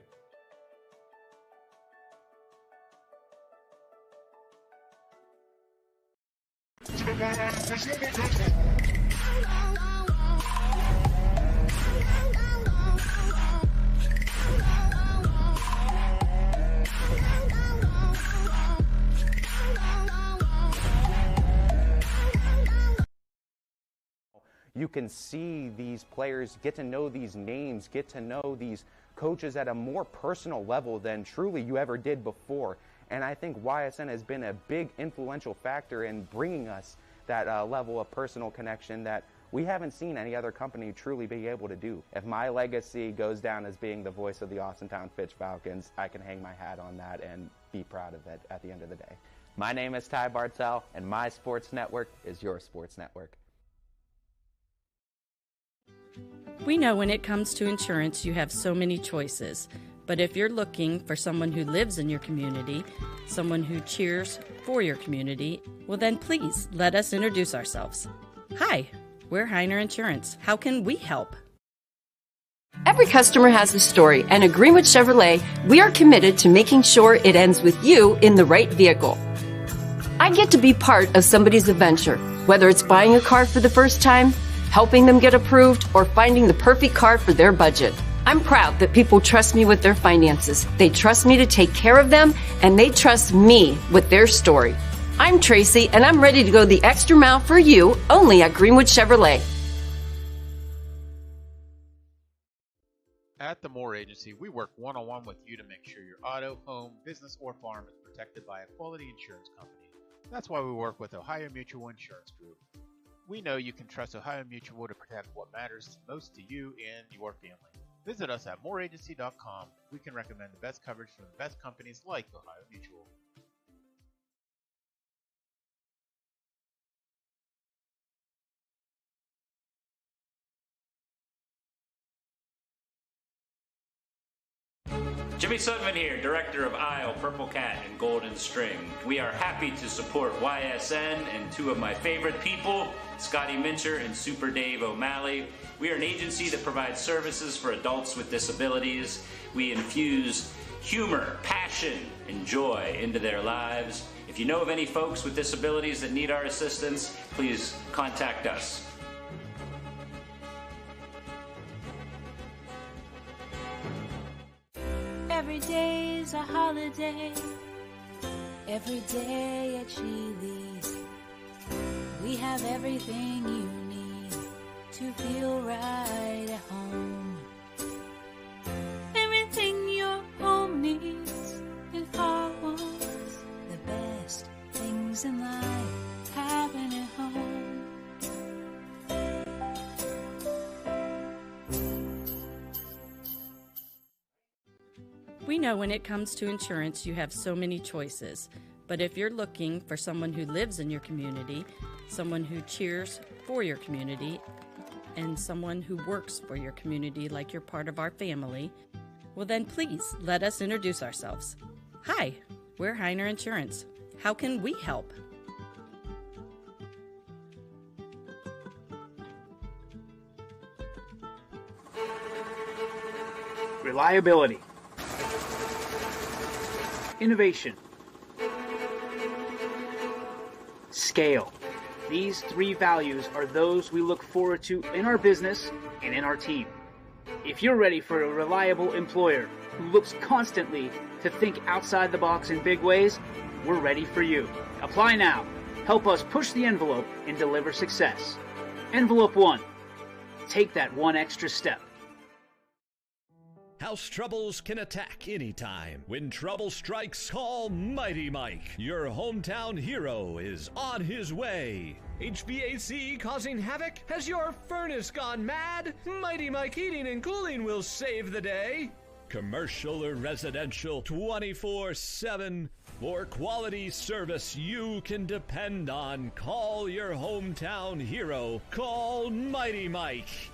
You can see these players, get to know these names, get to know these coaches at a more personal level than truly you ever did before. And I think YSN has been a big influential factor in bringing us that level of personal connection that we haven't seen any other company truly be able to do. If my legacy goes down as being the voice of the Austintown Fitch Falcons, I can hang my hat on that and be proud of it at the end of the day. My name is Ty Bartell, and my sports network is your sports network. We know when it comes to insurance, you have so many choices. But if you're looking for someone who lives in your community, someone who cheers for your community, well then please let us introduce ourselves. Hi, we're Heiner Insurance. How can we help? Every customer has a story, and at Greenwood Chevrolet, we are committed to making sure it ends with you in the right vehicle. I get to be part of somebody's adventure, Whether it's buying a car for the first time, helping them get approved, or finding the perfect car for their budget. I'm proud that people trust me with their finances. They trust me to take care of them, and they trust me with their story. I'm Tracy, and I'm ready to go the extra mile for you, only at Greenwood Chevrolet. At the Moore Agency, we work one-on-one with you to make sure your auto, home, business, or farm is protected by a quality insurance company. That's why we work with Ohio Mutual Insurance Group. We know you can trust Ohio Mutual to protect what matters most to you and your family. Visit us at mooreagency.com. We can recommend the best coverage from the best companies like Ohio Mutual. Jimmy Sudman here, Director of Isle, Purple Cat, and Golden String. We are happy to support YSN and two of my favorite people, Scotty Mincher and Super Dave O'Malley. We are an agency that provides services for adults with disabilities. We infuse humor, passion, and joy into their lives. If you know of any folks with disabilities that need our assistance, please contact us. Every day's a holiday, every day at Chili's. We have everything you need to feel right at home. Everything your home needs and heart wants. The best things in life happen at home. We know when it comes to insurance, you have so many choices. But if you're looking for someone who lives in your community, someone who cheers for your community, and someone who works for your community like you're part of our family, well then please let us introduce ourselves. Hi, we're Heiner Insurance. How can we help? Reliability. Innovation. Scale. These three values are those we look forward to in our business and in our team. If you're ready for a reliable employer who looks constantly to think outside the box in big ways, we're ready for you. Apply now. Help us push the envelope and deliver success. Envelope 1. Take that one extra step. House troubles can attack anytime. When trouble strikes, call Mighty Mike. Your hometown hero is on his way. HVAC causing havoc? Has your furnace gone mad? Mighty Mike Heating and Cooling will save the day. Commercial or residential, 24/7. For quality service you can depend on, call your hometown hero. Call Mighty Mike.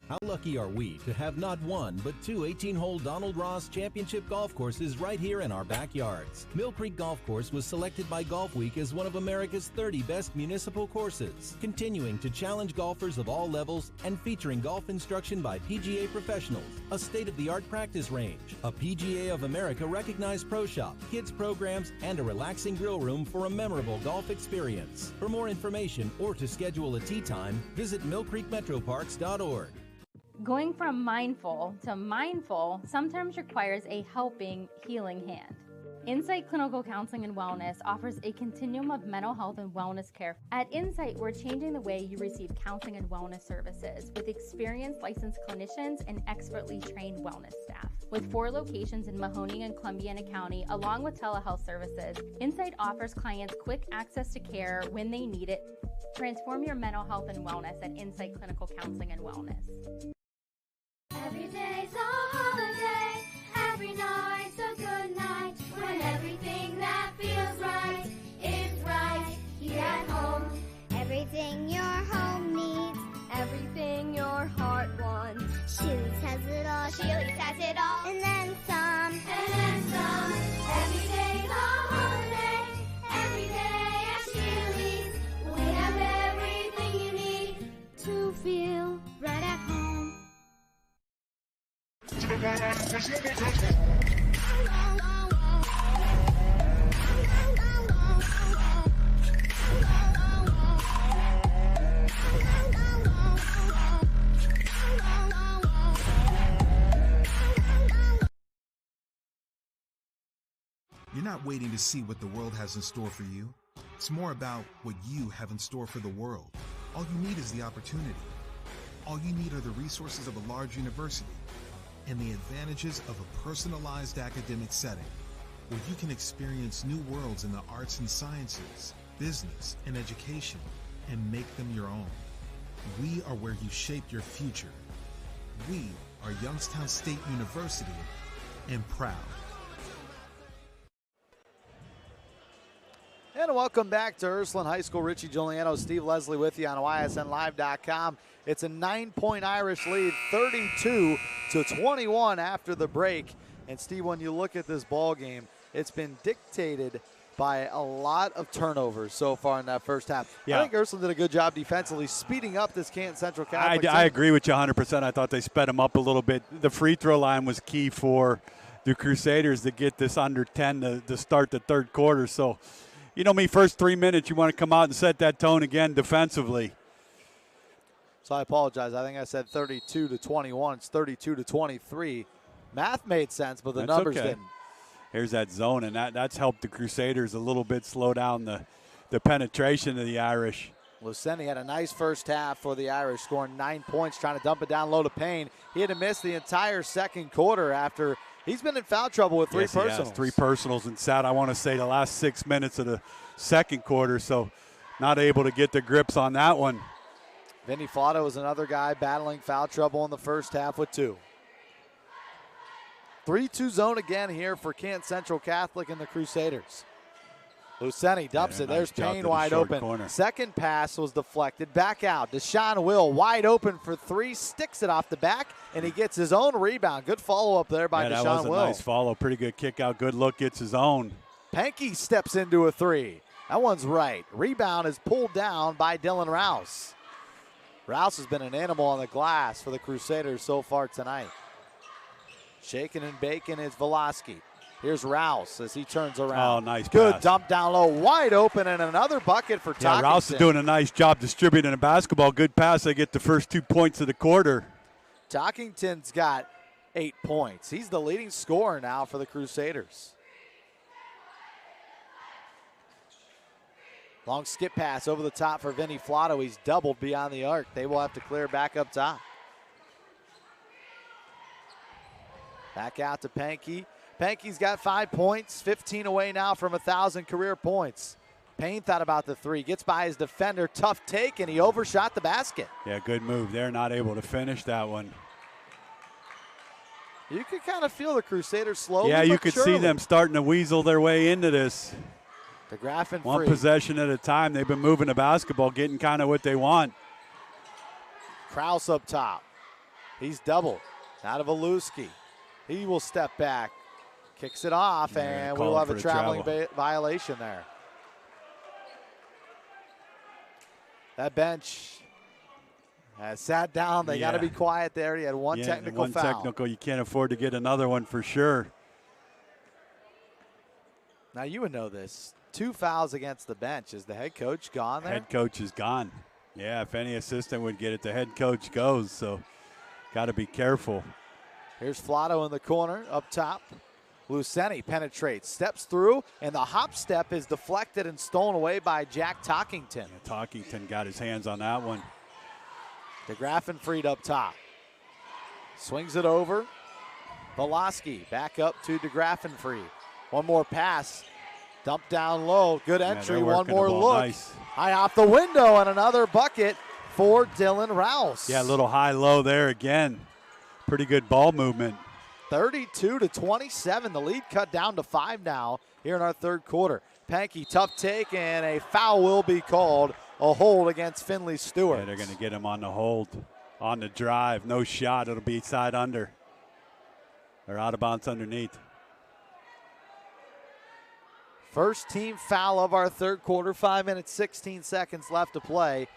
How lucky are we to have not one, but two 18-hole Donald Ross Championship golf courses right here in our backyards. Mill Creek Golf Course was selected by Golf Week as one of America's 30 best municipal courses, continuing to challenge golfers of all levels and featuring golf instruction by PGA professionals, a state-of-the-art practice range, a PGA of America recognized pro shop, kids programs, and a relaxing grill room for a memorable golf experience. For more information or to schedule a tee time, visit millcreekmetroparks.org. Going from mindful to mindful sometimes requires a helping, healing hand. Insight Clinical Counseling and Wellness offers a continuum of mental health and wellness care. At Insight, we're changing the way you receive counseling and wellness services with experienced licensed clinicians and expertly trained wellness staff. With 4 locations in Mahoning and Columbiana County, along with telehealth services, Insight offers clients quick access to care when they need it. Transform your mental health and wellness at Insight Clinical Counseling and Wellness. Every day's a holiday, every night's a good night, when everything that feels right is right here at home. Everything your home needs, everything your heart wants. Chili's has it all, Chili's has it all, and then some, and then some. Every day's a holiday, every day at Chili's, we have everything you need to feel right at home. You're not waiting to see what the world has in store for you. It's more about what you have in store for the world. All you need is the opportunity. All you need are the resources of a large university and the advantages of a personalized academic setting where you can experience new worlds in the arts and sciences, business, and education and make them your own. We are where you shape your future. We are Youngstown State University and proud. And welcome back to Ursuline High School. Richie Giuliano, Steve Leslie with you on YSNLive.com. It's a 9-point Irish lead, 32-21 after the break. And Steve, when you look at this ball game, it's been dictated by a lot of turnovers so far in that first half. Yeah. I think Ursuline did a good job defensively, speeding up this Canton Central Catholic team. I agree with you 100%. I thought they sped them up a little bit. The free throw line was key for the Crusaders to get this under 10 to start the third quarter. So, you know me, first 3 minutes, you want to come out and set that tone again defensively. So I apologize. I think I said 32-21. It's 32-23. Math made sense, but the numbers didn't. Here's that zone, and that's helped the Crusaders a little bit slow down the penetration of the Irish. Luceni had a nice first half for the Irish, scoring 9 points, trying to dump it down low to Payne. He had to miss the entire second quarter after he's been in foul trouble with three personals. 3 personals and sat, I want to say, the last 6 minutes of the second quarter, so not able to get the grips on that one. Vinny Flotto was another guy battling foul trouble in the first half with 2. 3-2 zone again here for Canton Central Catholic and the Crusaders. Luceni dumps it. There's Payne wide open. Corner. Second pass was deflected. Back out. Deshaun Will wide open for 3. Sticks it off the back, and he gets his own rebound. Good follow-up there by Deshaun Will. That was a nice follow. Pretty good kick out. Good look. Gets his own. Pankey steps into a 3. That one's right. Rebound is pulled down by Dylan Rouse. Rouse has been an animal on the glass for the Crusaders so far tonight. Shaking and baking is Velosky. Here's Rouse as he turns around. Oh, nice Good pass. dump down low, wide open, and another bucket for Tockington. Yeah, Rouse is doing a nice job distributing the basketball. Good pass. They get the first 2 points of the quarter. Tockington's got 8 points. He's the leading scorer now for the Crusaders. Long skip pass over the top for Vinny Flotto. He's doubled beyond the arc. They will have to clear back up top. Back out to Pankey. Pankey's got 5 points, 15 away now from 1,000 career points. Payne thought about the 3, gets by his defender, tough take, and he overshot the basket. Yeah, good move. They're not able to finish that one. You could kind of feel the Crusaders slowly. Yeah, you could see them starting to weasel their way into this. DeGraff and One free. possession at a time. They've been moving the basketball, getting kind of what they want. Kraus up top. He's doubled. Out of Aluski. He will step back. Kicks it off, and we'll have a traveling violation there. That bench has sat down. They got to be quiet there. He had one technical foul. One technical. You can't afford to get another one for sure. Now, you would know this. 2 fouls against the bench. Is the head coach gone there? Head coach is gone. Yeah, if any assistant would get it, the head coach goes. So got to be careful. Here's Flotto in the corner up top. Luceni penetrates, steps through, and the hop step is deflected and stolen away by Jack Tockington. Yeah, Tockington got his hands on that one. DeGraff freed up top. Swings it over. Velosky back up to DeGraff free. One more pass. Dump down low. Good entry. One more look. Nice. High off the window and another bucket for Dylan Rouse. Yeah, a little high-low there again. Pretty good ball movement. 32-27. The lead cut down to 5 now here in our third quarter. Pankey, tough take, and a foul will be called. A hold against Finley Stewart. Yeah, they're going to get him on the hold. On the drive. No shot. It'll be side under. They're out of bounds underneath. First team foul of our third quarter. 5 minutes, 16 seconds left to play.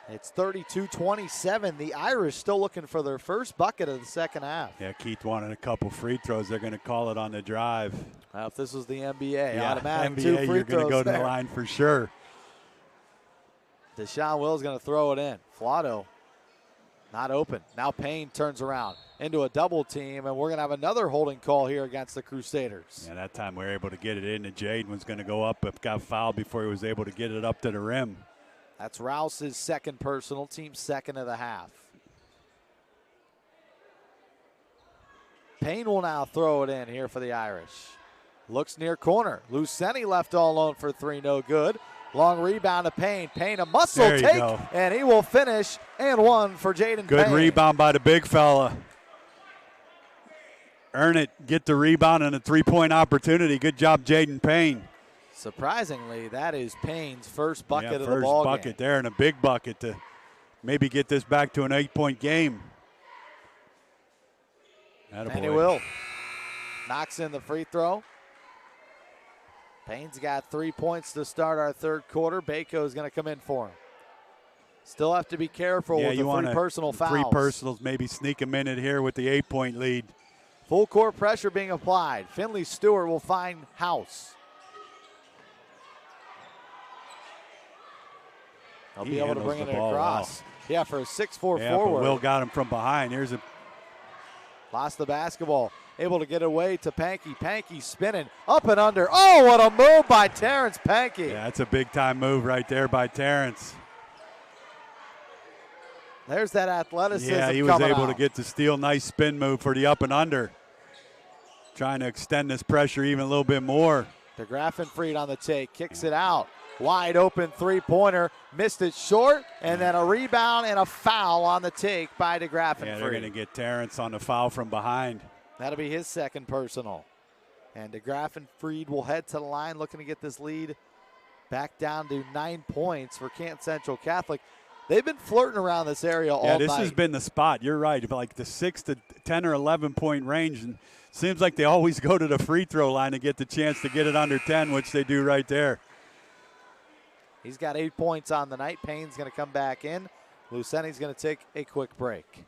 It's 32-27. The Irish still looking for their first bucket of the second half. Yeah, Keith wanted a couple free throws. They're going to call it on the drive. Well, if this was the NBA, yeah, automatic NBA, 2 free you're going to go to there. the line for sure. Deshaun Will's going to throw it in. Flotto Not open. Now Payne turns around into a double team, and we're going to have another holding call here against the Crusaders. Yeah, that time we were able to get it in, and Jaden was going to go up but got fouled before he was able to get it up to the rim. That's Rouse's second personal, team second of the half. Payne will now throw it in here for the Irish. Looks near corner. Luceni left all alone for three, no good. Long rebound to Payne. Payne a muscle take, and he will finish and one for Jaden Payne. Good rebound by the big fella. Earn it, get the rebound and a three-point opportunity. Good job, Jaden Payne. Surprisingly, that is Payne's first bucket of the first ball bucket game. there, and a big bucket to maybe get this back to an 8-point game. And he will. Knocks in the free throw. Payne's got 3 points to start our third quarter. Bako is going to come in for him. Still have to be careful with the three personal fouls. Three personals, maybe sneak a minute here with the 8-point lead. Full court pressure being applied. Finley Stewart will find House. He'll be able to bring it across. Wow. Yeah, for a 6'4" forward. But Will got him from behind. Here's a. Lost the basketball. Able to get away to Pankey. Pankey spinning up and under. Oh, what a move by Terrence Pankey. Yeah, that's a big-time move right there by Terrence. There's that athleticism. Yeah, he was able to get the steal. Nice spin move for the up and under. Trying to extend this pressure even a little bit more. DeGraffenfried on the take. Kicks it out. Wide open three-pointer. Missed it short. And then a rebound and a foul on the take by DeGraffenfried. Yeah, they're going to get Terrence on the foul from behind. That'll be his second personal. And DeGraffenfried will head to the line looking to get this lead back down to 9 points for Canton Central Catholic. They've been flirting around this area all night. Yeah, this has been the spot. You're right. Like the 6 to 10 or 11-point range. And seems like they always go to the free throw line to get the chance to get it under 10, which they do right there. He's got 8 points on the night. Payne's going to come back in. Luceni's going to take a quick break.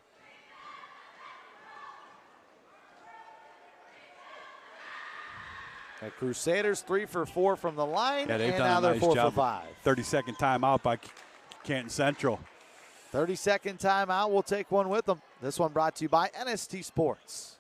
The Crusaders 3 for 4 from the line, yeah, they've and done now a they're nice 4 job. for 5. 30-second timeout by Canton Central. 30-second timeout. We'll take one with them. This one brought to you by NST Sports.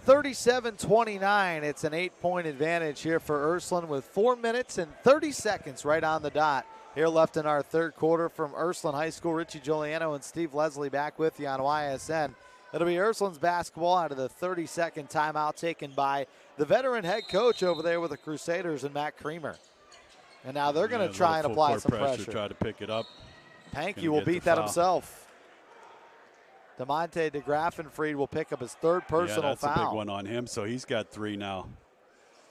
(37-29). It's an 8-point advantage here for Ursuline with 4 minutes and 30 seconds right on the dot here left in our third quarter. From Ursuline High School, Richie Giuliano and Steve Leslie back with you on YSN. It'll be Ursuline's basketball out of the 30-second timeout taken by the veteran head coach over there with the Crusaders and Matt Creamer. And now they're going to try and apply some pressure. Try to pick it up. Pankey will beat that himself. DeMonte DeGraffenfried will pick up his third personal foul. Yeah, that's a big one on him, so he's got 3 now.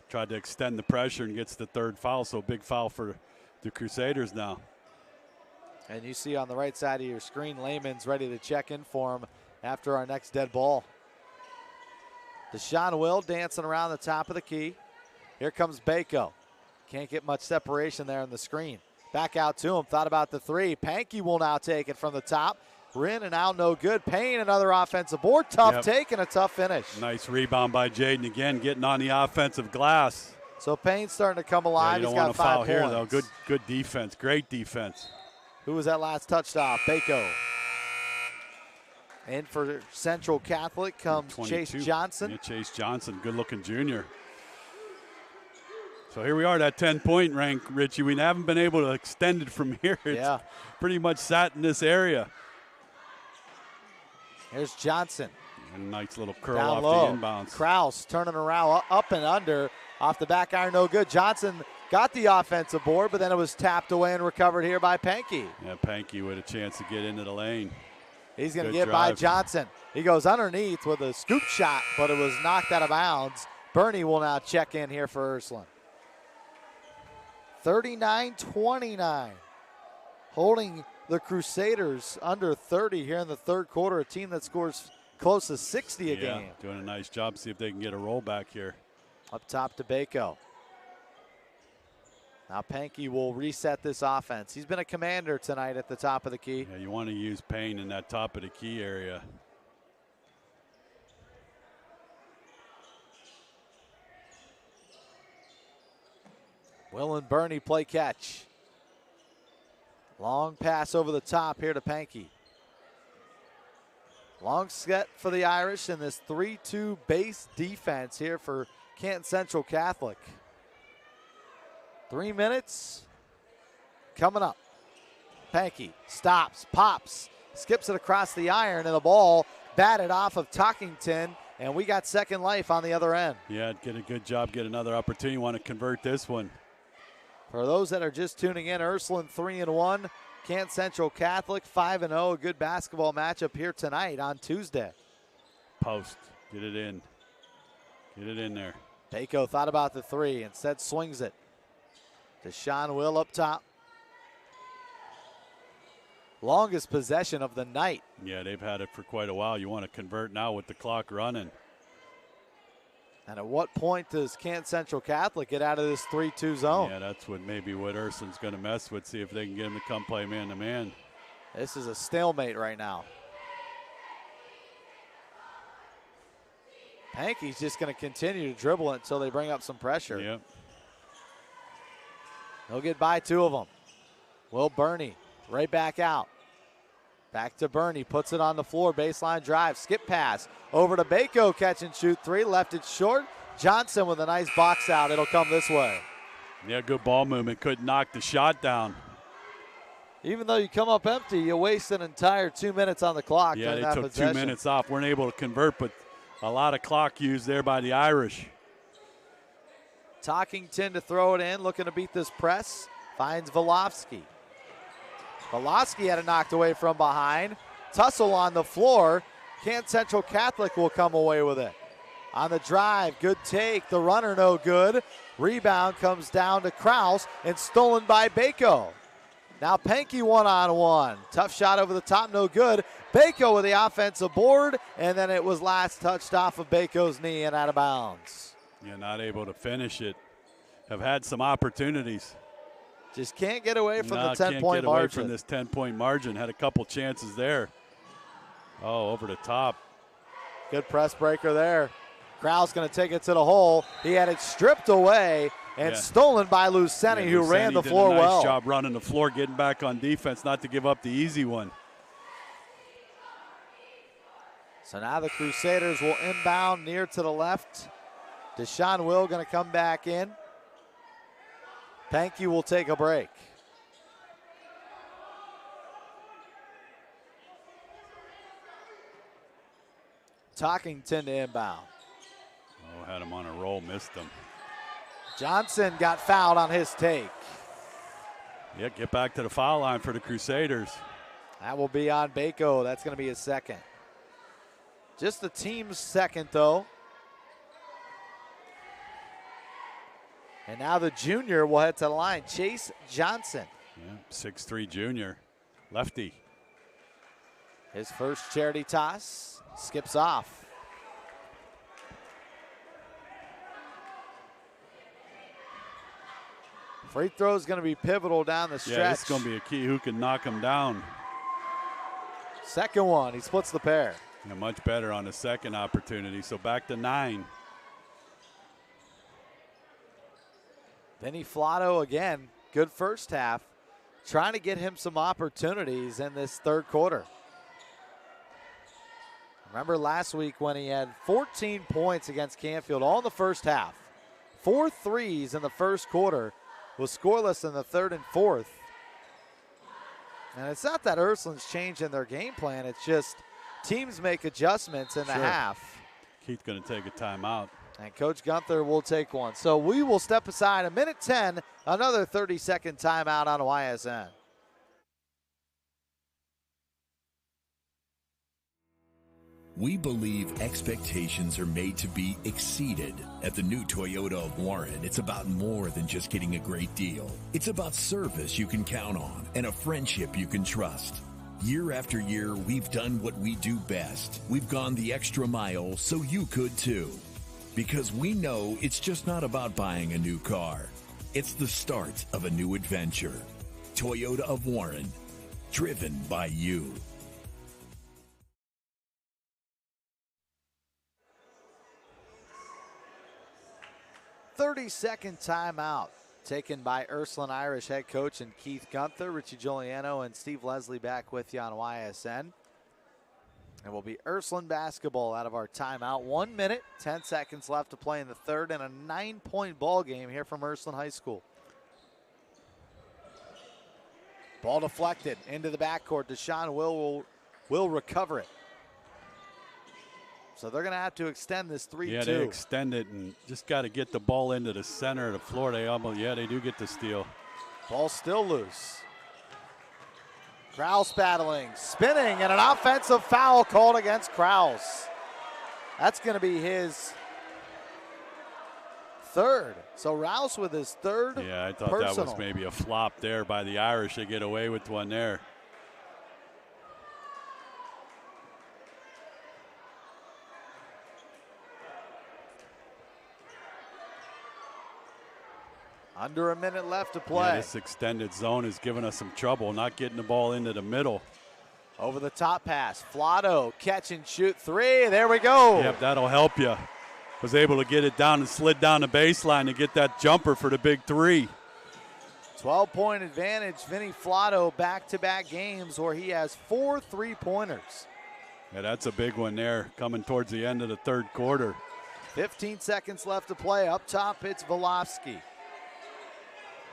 Tried to extend the pressure and gets the third foul, so big foul for the Crusaders now. And you see on the right side of your screen, Lehman's ready to check in for him after our next dead ball. Deshaun Will dancing around the top of the key. Here comes Bako. Can't get much separation there on the screen. Back out to him, thought about the 3. Pankey will now take it from the top. Rin and out, no good. Payne, another offensive board. Tough take and a tough finish. Nice rebound by Jaden again, getting on the offensive glass. So Payne's starting to come alive. Yeah, He's got 5 foul points. here, though. Good defense, great defense. Who was that last touchdown? Bako. And for Central Catholic comes 22. Chase Johnson. Yeah, Chase Johnson, good-looking junior. So here we are, that 10-point rank, Richie. We haven't been able to extend it from here. It's pretty much sat in this area. Here's Johnson. And a nice little curl down off low. the inbounds. Kraus turning around, up and under. Off the back iron, no good. Johnson got the offensive board, but then it was tapped away and recovered here by Pankey. Yeah, Pankey with a chance to get into the lane. He's going to get by Johnson. He goes underneath with a scoop shot, but it was knocked out of bounds. Bernie will now check in here for Ursuline. 39-29. Holding the Crusaders under 30 here in the third quarter, a team that scores close to 60 a game. Doing a nice job. See if they can get a roll back here. Up top to Bako. Now Pankey will reset this offense. He's been a commander tonight at the top of the key. Yeah, you want to use Payne in that top of the key area. Will and Bernie play catch. Long pass over the top here to Pankey. Long set for the Irish in this 3-2 base defense here for Canton Central Catholic. 3 minutes coming up. Pankey stops, pops, skips it across the iron, and the ball batted off of Talkington, and we got second life on the other end. Yeah, get a good job, get another opportunity. You want to convert this one. For those that are just tuning in, Ursuline 3-1, Canton Central Catholic 5-0. A good basketball matchup here tonight on Tuesday. Post, get it in. Get it in there. Bako thought about the three, instead swings it. Deshaun Will up top. Longest possession of the night. Yeah, they've had it for quite a while. You want to convert now with the clock running. And at what point does Canton Central Catholic get out of this 3-2 zone? Yeah, that's what Ursuline's going to mess with, see if they can get him to come play man-to-man. This is a stalemate right now. Pankey's just going to continue to dribble it until they bring up some pressure. Yep. He'll get by two of them. Will Bernie right back out. Back to Bernie, puts it on the floor, baseline drive, skip pass. Over to Bako, catch and shoot three, left it short. Johnson with a nice box out, it'll come this way. Yeah, good ball movement, couldn't knock the shot down. Even though you come up empty, you waste an entire 2 minutes on the clock. Yeah, they took possession. 2 minutes off, weren't able to convert, but a lot of clock used there by the Irish. Talkington to throw it in, looking to beat this press, finds Volofsky. Volofsky had it knocked away from behind. Tussle on the floor. Canton Central Catholic will come away with it. On the drive, good take. The runner no good. Rebound comes down to Kraus and stolen by Bako. Now Pankey one-on-one. Tough shot over the top, no good. Bako with the offensive board, and then it was last touched off of Bako's knee and out of bounds. Yeah, not able to finish it. Have had some opportunities. Just can't get away from the 10-point can't get margin. away from this 10-point margin. Had a couple chances there. Oh, over the top. Good press breaker there. Kraus going to take it to the hole. He had it stripped away and stolen by Luceni, who ran the floor did a nice well. job running the floor, getting back on defense, not to give up the easy one. So now the Crusaders will inbound near to the left. Deshaun Will going to come back in. Pankey will take a break. Talkington to inbound. Oh, had him on a roll, missed him. Johnson got fouled on his take. Yeah, get back to the foul line for the Crusaders. That will be on Bako. That's going to be his second. Just the team's second, though. And now the junior will head to the line, Chase Johnson. Yeah, 6'3" junior, lefty. His first charity toss, skips off. Free throw is going to be pivotal down the stretch. Yeah, this is going to be a key. Who can knock him down? Second one, he splits the pair. Yeah, much better on the second opportunity. So back to 9. Vinny Flotto again, good first half, trying to get him some opportunities in this third quarter. Remember last week when he had 14 points against Canfield all in the first half. 4 threes in the first quarter, was scoreless in the third and fourth. And it's not that Ursuline's changing their game plan, it's just teams make adjustments in the half. Keith's going to take a timeout. And Coach Gunther will take one. So we will step aside. 1:10, another 30-second timeout on YSN. We believe expectations are made to be exceeded. At the new Toyota of Warren, it's about more than just getting a great deal. It's about service you can count on and a friendship you can trust. Year after year, we've done what we do best. We've gone the extra mile so you could too. Because we know it's just not about buying a new car. It's the start of a new adventure. Toyota of Warren, driven by you. 30-second timeout taken by Ursuline Irish head coach and Keith Gunther. Richie Giuliano and Steve Leslie back with you on YSN. It will be Ursuline basketball out of our timeout. 1 minute, 10 seconds left to play in the third, and a 9-point ball game here from Ursuline High School. Ball deflected into the backcourt. Deshaun will recover it. So they're going to have to extend this 3-2. Yeah, they extend it and just got to get the ball into the center of the floor. They do get the steal. Ball still loose. Krause battling, spinning, and an offensive foul called against Krause. That's going to be his third. So Rouse with his third. Yeah, I thought personal. That was maybe a flop there by the Irish. They get away with one there. Under a minute left to play. Yeah, this extended zone is giving us some trouble, not getting the ball into the middle. Over the top pass. Flotto, catch and shoot three. There we go. Yep, that'll help you. Was able to get it down and slid down the baseline to get that jumper for the big three. 12-point advantage. Vinny Flotto, back-to-back games where he has 4 3-pointers. Yeah, that's a big one there coming towards the end of the third quarter. 15 seconds left to play. Up top, it's Volofsky.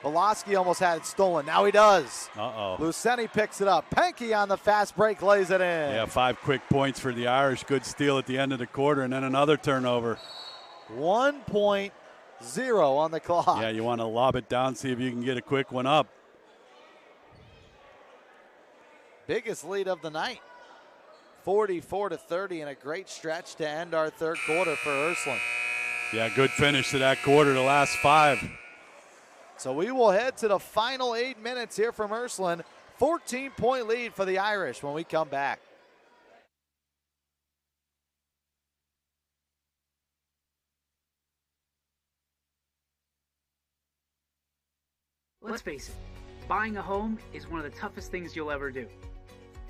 Volofsky almost had it stolen. Now he does. Uh-oh. Luceni picks it up. Pankey on the fast break lays it in. Yeah, 5 quick points for the Irish. Good steal at the end of the quarter, and then another turnover. 1.0 on the clock. Yeah, you want to lob it down, see if you can get a quick one up. Biggest lead of the night. 44-30, and a great stretch to end our third quarter for Ursuline. Yeah, good finish to that quarter, the last 5. So we will head to the final 8 minutes here from Ursuline. 14-point lead for the Irish when we come back. Let's face it, buying a home is one of the toughest things you'll ever do.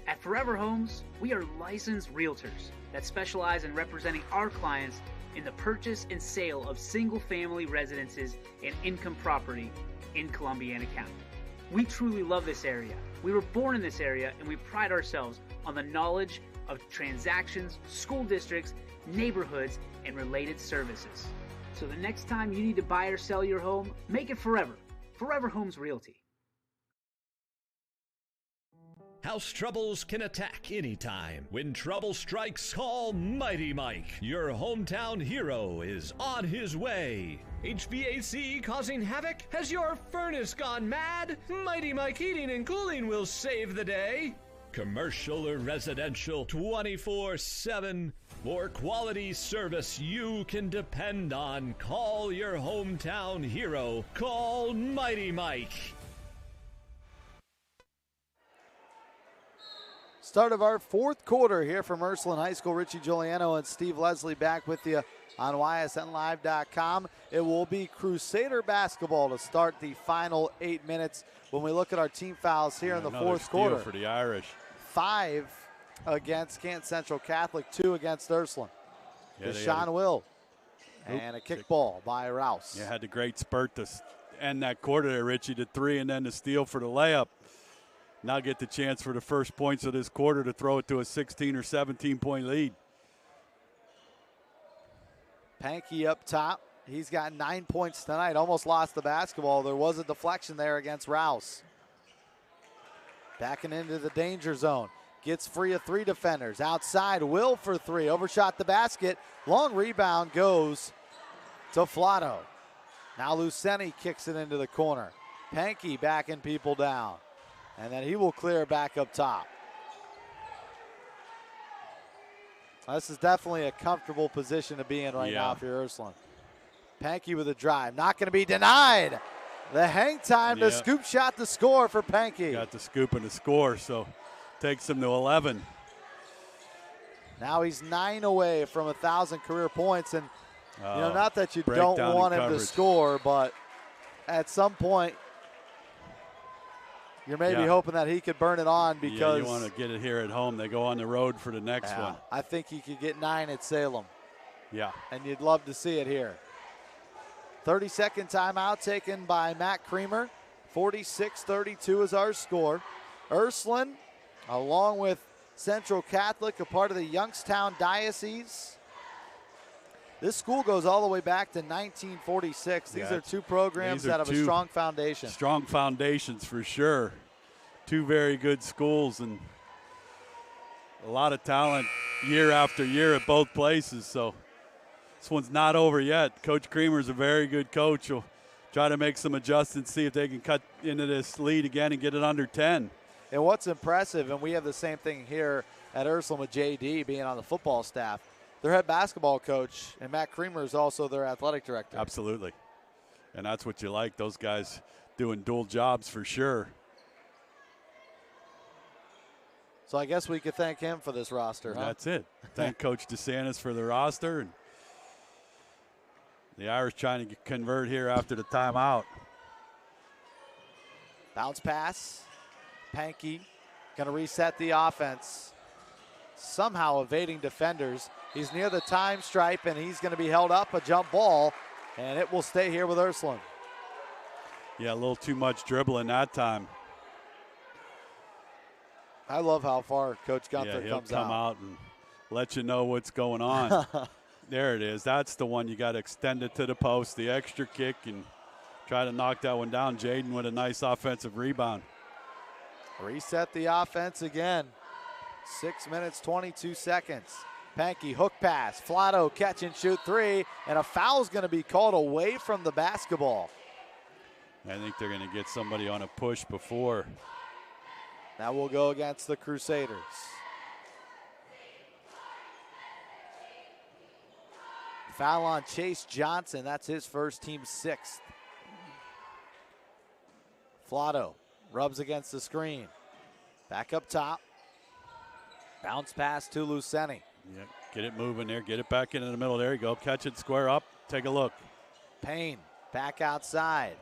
At Forever Homes, we are licensed realtors that specialize in representing our clients in the purchase and sale of single-family residences and income property in Columbiana County. We truly love this area. We were born in this area, and we pride ourselves on the knowledge of transactions, school districts, neighborhoods, and related services. So the next time you need to buy or sell your home, make it Forever. Forever Homes Realty. House troubles can attack anytime. When trouble strikes, call Mighty Mike. Your hometown hero is on his way. HVAC causing havoc? Has your furnace gone mad? Mighty Mike Heating and Cooling will save the day. Commercial or residential, 24/7. For quality service you can depend on, call your hometown hero. Call Mighty Mike. Start of our fourth quarter here from Ursuline High School. Richie Giuliano and Steve Leslie back with you on YSNLive.com. It will be Crusader basketball to start the final 8 minutes. When we look at our team fouls here in the fourth quarter. For the Irish. 5 against Canton Central Catholic, 2 against Ursuline. Yeah, Deshaun Will. And a kickball by Rouse. Yeah, had the great spurt to end that quarter there, Richie, to 3, and then the steal for the layup. Now get the chance for the first points of this quarter to throw it to a 16 or 17-point lead. Pankey up top. He's got 9 points tonight. Almost lost the basketball. There was a deflection there against Rouse. Backing into the danger zone. Gets free of 3 defenders. Outside, Will for 3. Overshot the basket. Long rebound goes to Flotto. Now Luceni kicks it into the corner. Pankey backing people down. And then he will clear back up top. This is definitely a comfortable position to be in right now for Ursuline. Pankey with a drive. Not going to be denied. The hang time, the scoop shot to score for Pankey. Got the scoop and the score, so takes him to 11. Now he's 9 away from 1,000 career points. And, not that you don't want him to score, but at some point, you're maybe hoping that he could burn it on because you want to get it here at home. They go on the road for the next one. I think he could get 9 at Salem. Yeah. And you'd love to see it here. 30-second timeout taken by Matt Creamer. 46-32 is our score. Ursuline, along with Central Catholic, a part of the Youngstown Diocese. This school goes all the way back to 1946. These are two programs that have a strong foundation. Strong foundations for sure. Two very good schools and a lot of talent year after year at both places. So this one's not over yet. Coach Creamer's a very good coach. He'll try to make some adjustments, see if they can cut into this lead again and get it under 10. And what's impressive, and we have the same thing here at Ursuline with JD being on the football staff, their head basketball coach, and Matt Creamer is also their athletic director. Absolutely. And that's what you like, those guys doing dual jobs for sure. So I guess we could thank him for this roster, huh? That's it. Thank Coach DeSantis for the roster. And the Irish trying to convert here after the timeout. Bounce pass. Pankey going to reset the offense. Somehow evading defenders. He's near the time stripe, and he's going to be held up, a jump ball, and it will stay here with Ursuline. Yeah, a little too much dribbling that time. I love how far Coach Gunther he'll comes come out and let you know what's going on. There it is. That's the one you got to extend it to the post, the extra kick, and try to knock that one down. Jaden with a nice offensive rebound. Reset the offense again. 6 minutes, 22 seconds. Pankey hook pass. Flatto catch and shoot three, and a foul's going to be called away from the basketball. I think they're going to get somebody on a push before. That will go against the Crusaders. Foul on Chase Johnson. That's his first, team 6th. Flatto rubs against the screen. Back up top. Bounce pass to Luceni. Yeah, get it moving there. Get it back into the middle. There you go. Catch it, square up. Take a look. Payne back outside.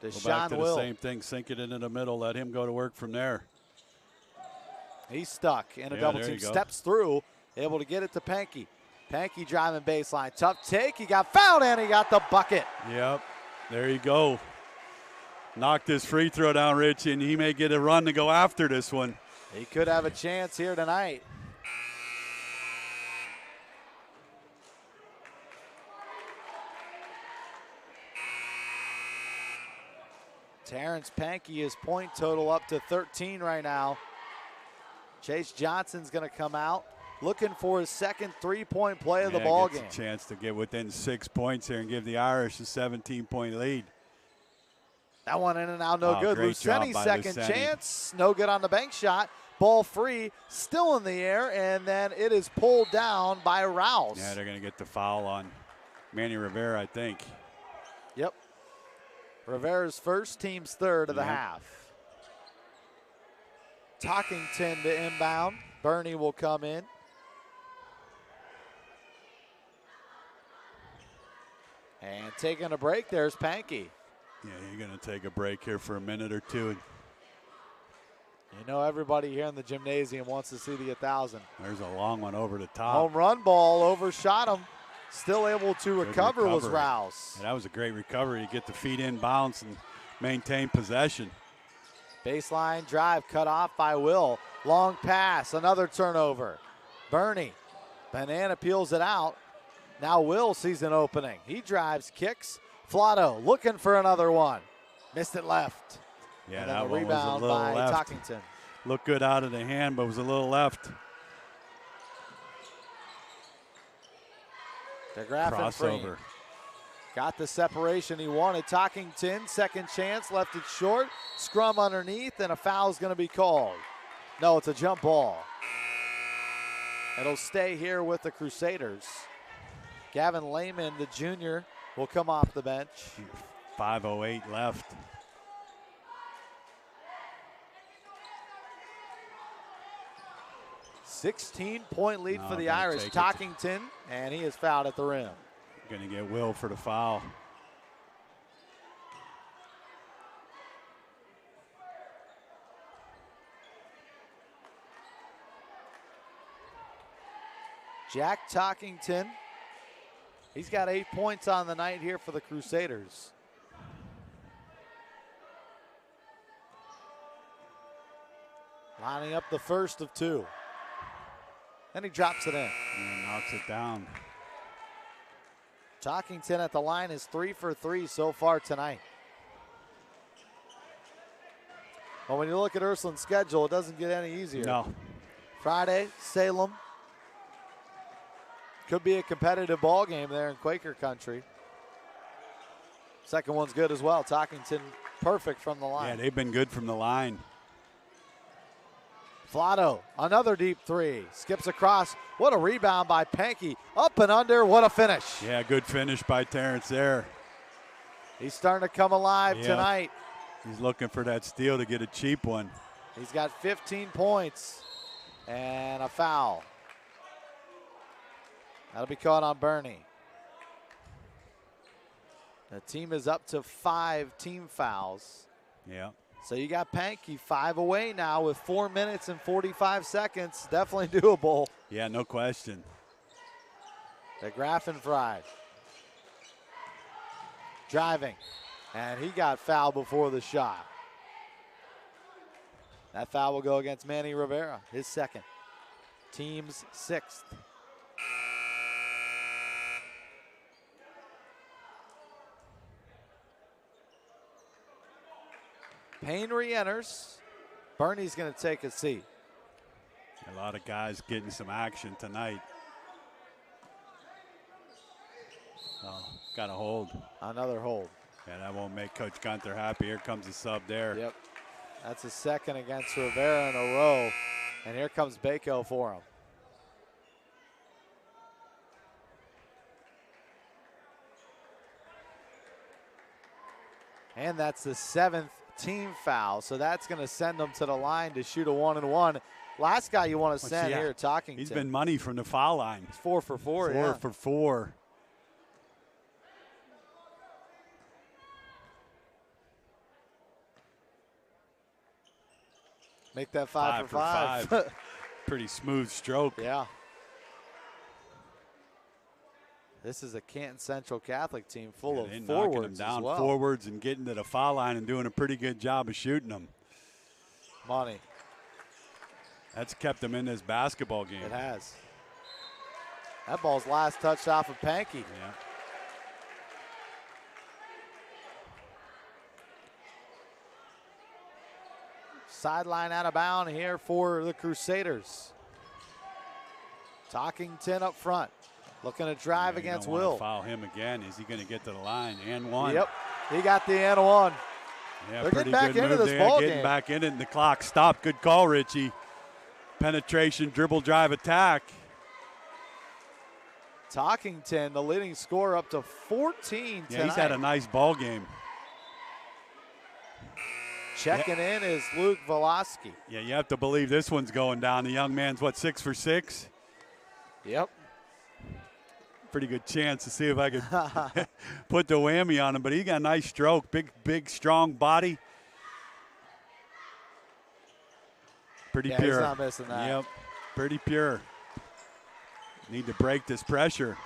Go Deshaun back to Will. the same thing. Sink it into the middle. Let him go to work from there. He's stuck in a double team. Steps through. Able to get it to Pankey. Pankey driving baseline. Tough take. He got fouled and he got the bucket. Yep. There you go. Knocked his free throw down, Rich, and he may get a run to go after this one. He could have a chance here tonight. Terrence Pankey, his point total up to 13 right now. Chase Johnson's going to come out looking for his second three-point play of the ball game. A chance to get within 6 points here and give the Irish a 17-point lead. That one in and out, no good. Luceni's second chance, no good on the bank shot. Ball free, still in the air, and then it is pulled down by Rouse. Yeah, they're going to get the foul on Manny Rivera, I think. Yep. Rivera's first, team's third of the half. Talkington to inbound. Bernie will come in. And taking a break, there's Pankey. Yeah, you're going to take a break here for a minute or two. You know, everybody here in the gymnasium wants to see the 1,000. There's a long one over the top. Home run ball overshot him. Still able to recover was Rouse. Yeah, that was a great recovery. You get the feet in bounce and maintain possession. Baseline drive cut off by Will. Long pass, another turnover. Bernie, Banana peels it out. Now Will sees an opening. He drives, kicks. Flatto looking for another one. Missed it left. Yeah, and that then one rebound was a little by left. Talkington. Looked good out of the hand, but was a little left. DeGraff crossover. Got the separation he wanted. Talkington, second chance, left it short. Scrum underneath, and a foul is going to be called. No, it's a jump ball. It'll stay here with the Crusaders. Gavin Lehman, the junior, will come off the bench. 5:08 left. $16-point lead for the Irish. Talkington, and he is fouled at the rim. Going to get Will for the foul. Jack Talkington, he's got 8 points on the night here for the Crusaders. Lining up the first of two. Then he drops it in. And knocks it down. Talkington at the line is 3 for 3 so far tonight. Well, when you look at Ursuline's schedule, it doesn't get any easier. No. Friday, Salem. Could be a competitive ball game there in Quaker country. Second one's good as well. Talkington perfect from the line. Yeah, they've been good from the line. Flotto, another deep three. Skips across. What a rebound by Pankey. Up and under. What a finish. Yeah, good finish by Terrence there. He's starting to come alive tonight. He's looking for that steal to get a cheap one. He's got 15 points and a foul. That'll be caught on Bernie. The team is up to 5 team fouls. Yeah. So you got Pankey 5 away now with 4 minutes and 45 seconds. Definitely doable. Yeah, no question. The Grafenfrei driving, and he got fouled before the shot. That foul will go against Manny Rivera, his second. Team's 6th. Payne re-enters. Bernie's going to take a seat. A lot of guys getting some action tonight. Oh, got a hold. Another hold. Yeah, that won't make Coach Gunther happy. Here comes the sub there. Yep. That's his second against Rivera in a row. And here comes Bako for him. And that's the 7th team foul. So that's going to send them to the line to shoot a 1-and-1. Last guy you want to send here, Talkington. He's been money from the foul line. He's 4 for 4. 4 for 4. Make that 5 for 5. Pretty smooth stroke. Yeah. This is a Canton Central Catholic team full of forwards knocking them down as well. Forwards and getting to the foul line and doing a pretty good job of shooting them. Money. That's kept them in this basketball game. It has. That ball's last touched off of Pankey. Yeah. Sideline out of bounds here for the Crusaders. Talkington up front. Looking to drive against Will. Will. Foul him again. Is he going to get to the line? And one. Yep. He got the and one. Yeah, they're pretty getting back good into move this there. ball Getting game. back in it, and the clock stopped. Good call, Richie. Penetration, dribble, drive, attack. Talkington, the leading scorer, up to 14 Yeah, tonight. he's had a nice ball game. Checking in is Luke Voloski. Yeah, you have to believe this one's going down. The young man's, 6 for 6? Yep. Pretty good chance to see if I could put the whammy on him, but he got a nice stroke. Big, strong body. Pretty pure. He's not missing that. Yep, pretty pure. Need to break this pressure.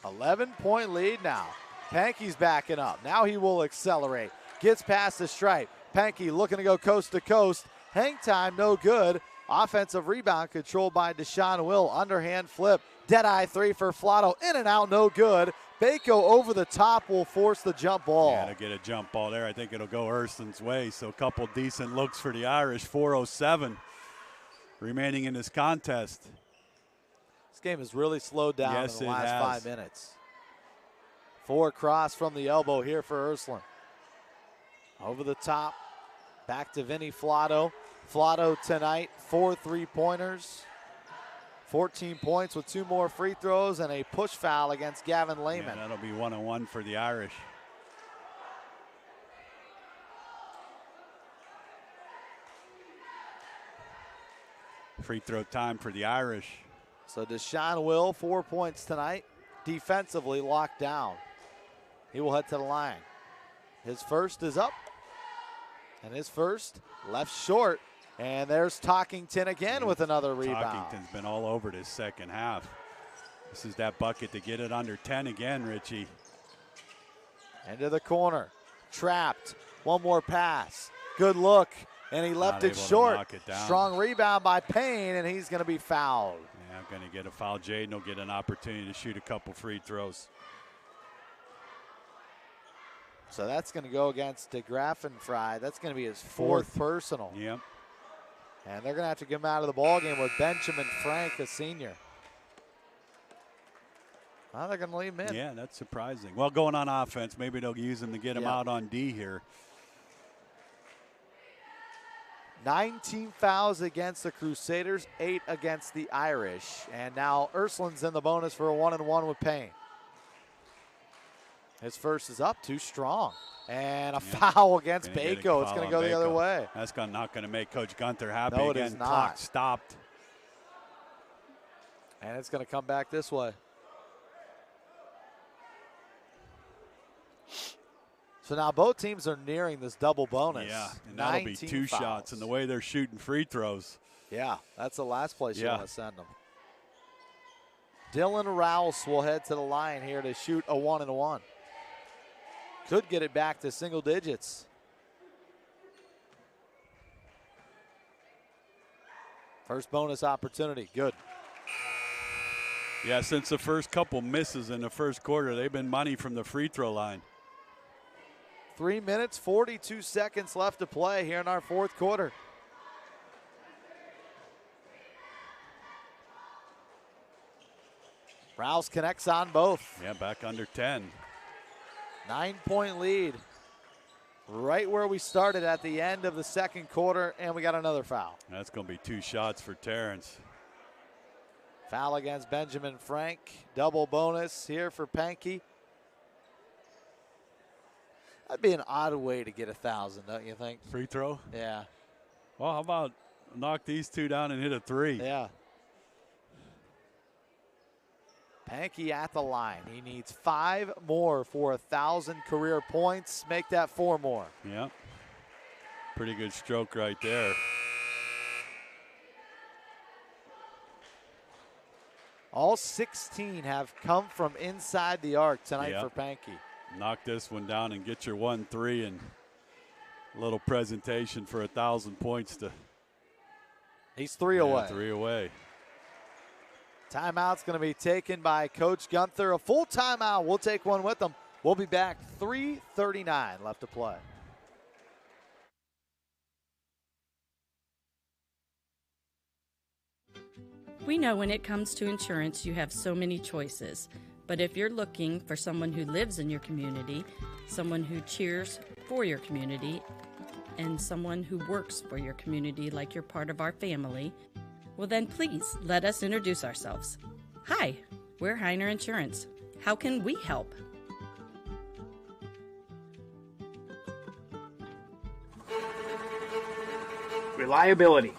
11-point lead now. Pankey's backing up. Now he will accelerate. Gets past the stripe. Pankey looking to go coast to coast. Hang time, no good. Offensive rebound controlled by Deshaun Will. Underhand flip. Deadeye 3 for Flotto. In and out, no good. Bako over the top will force the jump ball. Yeah, to get a jump ball there. I think it'll go Ursuline's way. So a couple decent looks for the Irish. 4:07 remaining in this contest. This game has really slowed down Yes, in the last has. 5 minutes. 4 cross from the elbow here for Ursuline. Over the top. Back to Vinny Flotto. Flotto tonight, 4 3-pointers. 14 points with 2 more free throws and a push foul against Gavin Lehman. Yeah, that'll be 1-on-1 for the Irish. Free throw time for the Irish. So Deshaun Will, 4 points tonight. Defensively locked down. He will head to the line. His first is up. And his first left short. And there's Talkington again with another rebound. Talkington's been all over this second half. This is that bucket to get it under 10 again, Richie. Into the corner. Trapped. One more pass. Good look. And he left it short. Strong rebound by Payne, and he's going to be fouled. Yeah, I'm going to get a foul. Jaden will get an opportunity to shoot a couple free throws. So that's going to go against DeGraff and Fry. That's going to be his fourth personal. Yep. And they're going to have to get him out of the ballgame with Benjamin Frank, a senior. Well, they're going to leave him in. Yeah, that's surprising. Well, going on offense, maybe they'll use him to get him out on D here. 19 fouls against the Crusaders, 8 against the Irish. And now Ursuline's in the bonus for a 1-on-1 with Payne. His first is up, too strong. And a foul against Bako. It's going to go the other way. That's not going to make Coach Gunther happy. No, again. It is not. Clock stopped. And it's going to come back this way. So now both teams are nearing this double bonus. Yeah, and that'll be 2 fouls. shots. And the way they're shooting free throws. Yeah, that's the last place you want to send them. Dylan Rouse will head to the line here to shoot a 1-on-1. Could get it back to single digits. First bonus opportunity, good. Yeah, since the first couple misses in the first quarter, they've been money from the free throw line. 3 minutes, 42 seconds left to play here in our fourth quarter. Rouse connects on both. Yeah, back under 10. 9-point lead. Right where we started at the end of the second quarter, and we got another foul. That's going to be 2 shots for Terrence. Foul against Benjamin Frank. Double bonus here for Pankey. That'd be an odd way to get 1,000, don't you think? Free throw? Yeah. Well, how about knock these 2 down and hit a 3? Yeah. Pankey at the line. He needs 5 more for 1,000 career points. Make that 4 more. Yeah. Pretty good stroke right there. All 16 have come from inside the arc tonight for Pankey. Knock this one down and get your 1-3 and a little presentation for 1,000 points to. He's 3 away. 3 away. Timeout's going to be taken by Coach Gunther. A full timeout. We'll take one with them. We'll be back. 3:39 left to play. We know when it comes to insurance, you have so many choices. But if you're looking for someone who lives in your community, someone who cheers for your community, and someone who works for your community like you're part of our family, well then please let us introduce ourselves. Hi, we're Heiner Insurance. How can we help? Reliability,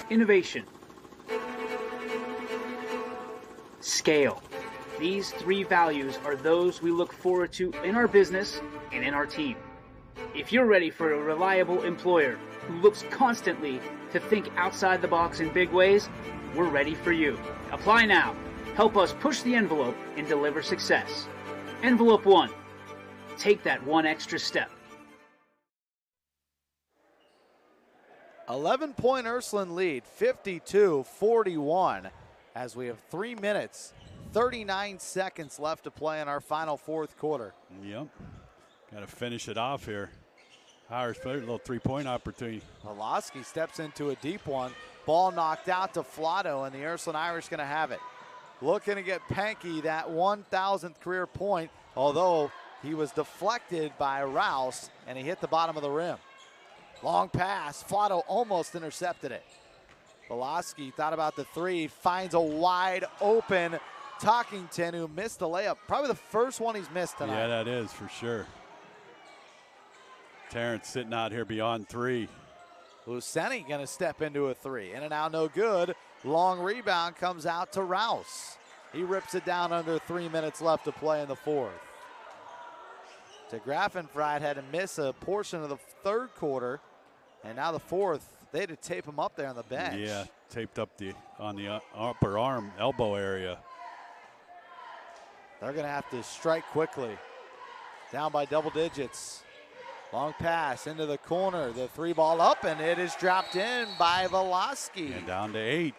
innovation, scale. These 3 values are those we look forward to in our business and in our team. If you're ready for a reliable employer who looks constantly to think outside the box in big ways, we're ready for you. Apply now. Help us push the envelope and deliver success. Envelope 1. Take that one extra step. 11-point Ursuline lead, 52-41, as we have 3 minutes, 39 seconds left to play in our final fourth quarter. Yep. Got to finish it off here. Irish player, a little 3-point opportunity. Pulaski steps into a deep one. Ball knocked out to Flotto, and the Ursuline Irish going to have it. Looking to get Pankey that 1,000th career point, although he was deflected by Rouse, and he hit the bottom of the rim. Long pass. Flotto almost intercepted it. Velosky thought about the three, finds a wide open Talkington, who missed the layup. Probably the first one he's missed tonight. Yeah, that is for sure. Terrence sitting out here beyond three. Luceni going to step into a three. In and out, no good. Long rebound comes out to Rouse. He rips it down under 3 minutes left to play in the fourth. To Grafenfreit had to miss a portion of the third quarter, and now the fourth, they had to tape him up there on the bench. Yeah, taped up on the upper arm, elbow area. They're going to have to strike quickly. Down by double digits. Long pass into the corner. The three ball up, and it is dropped in by Velosky. And down to 8.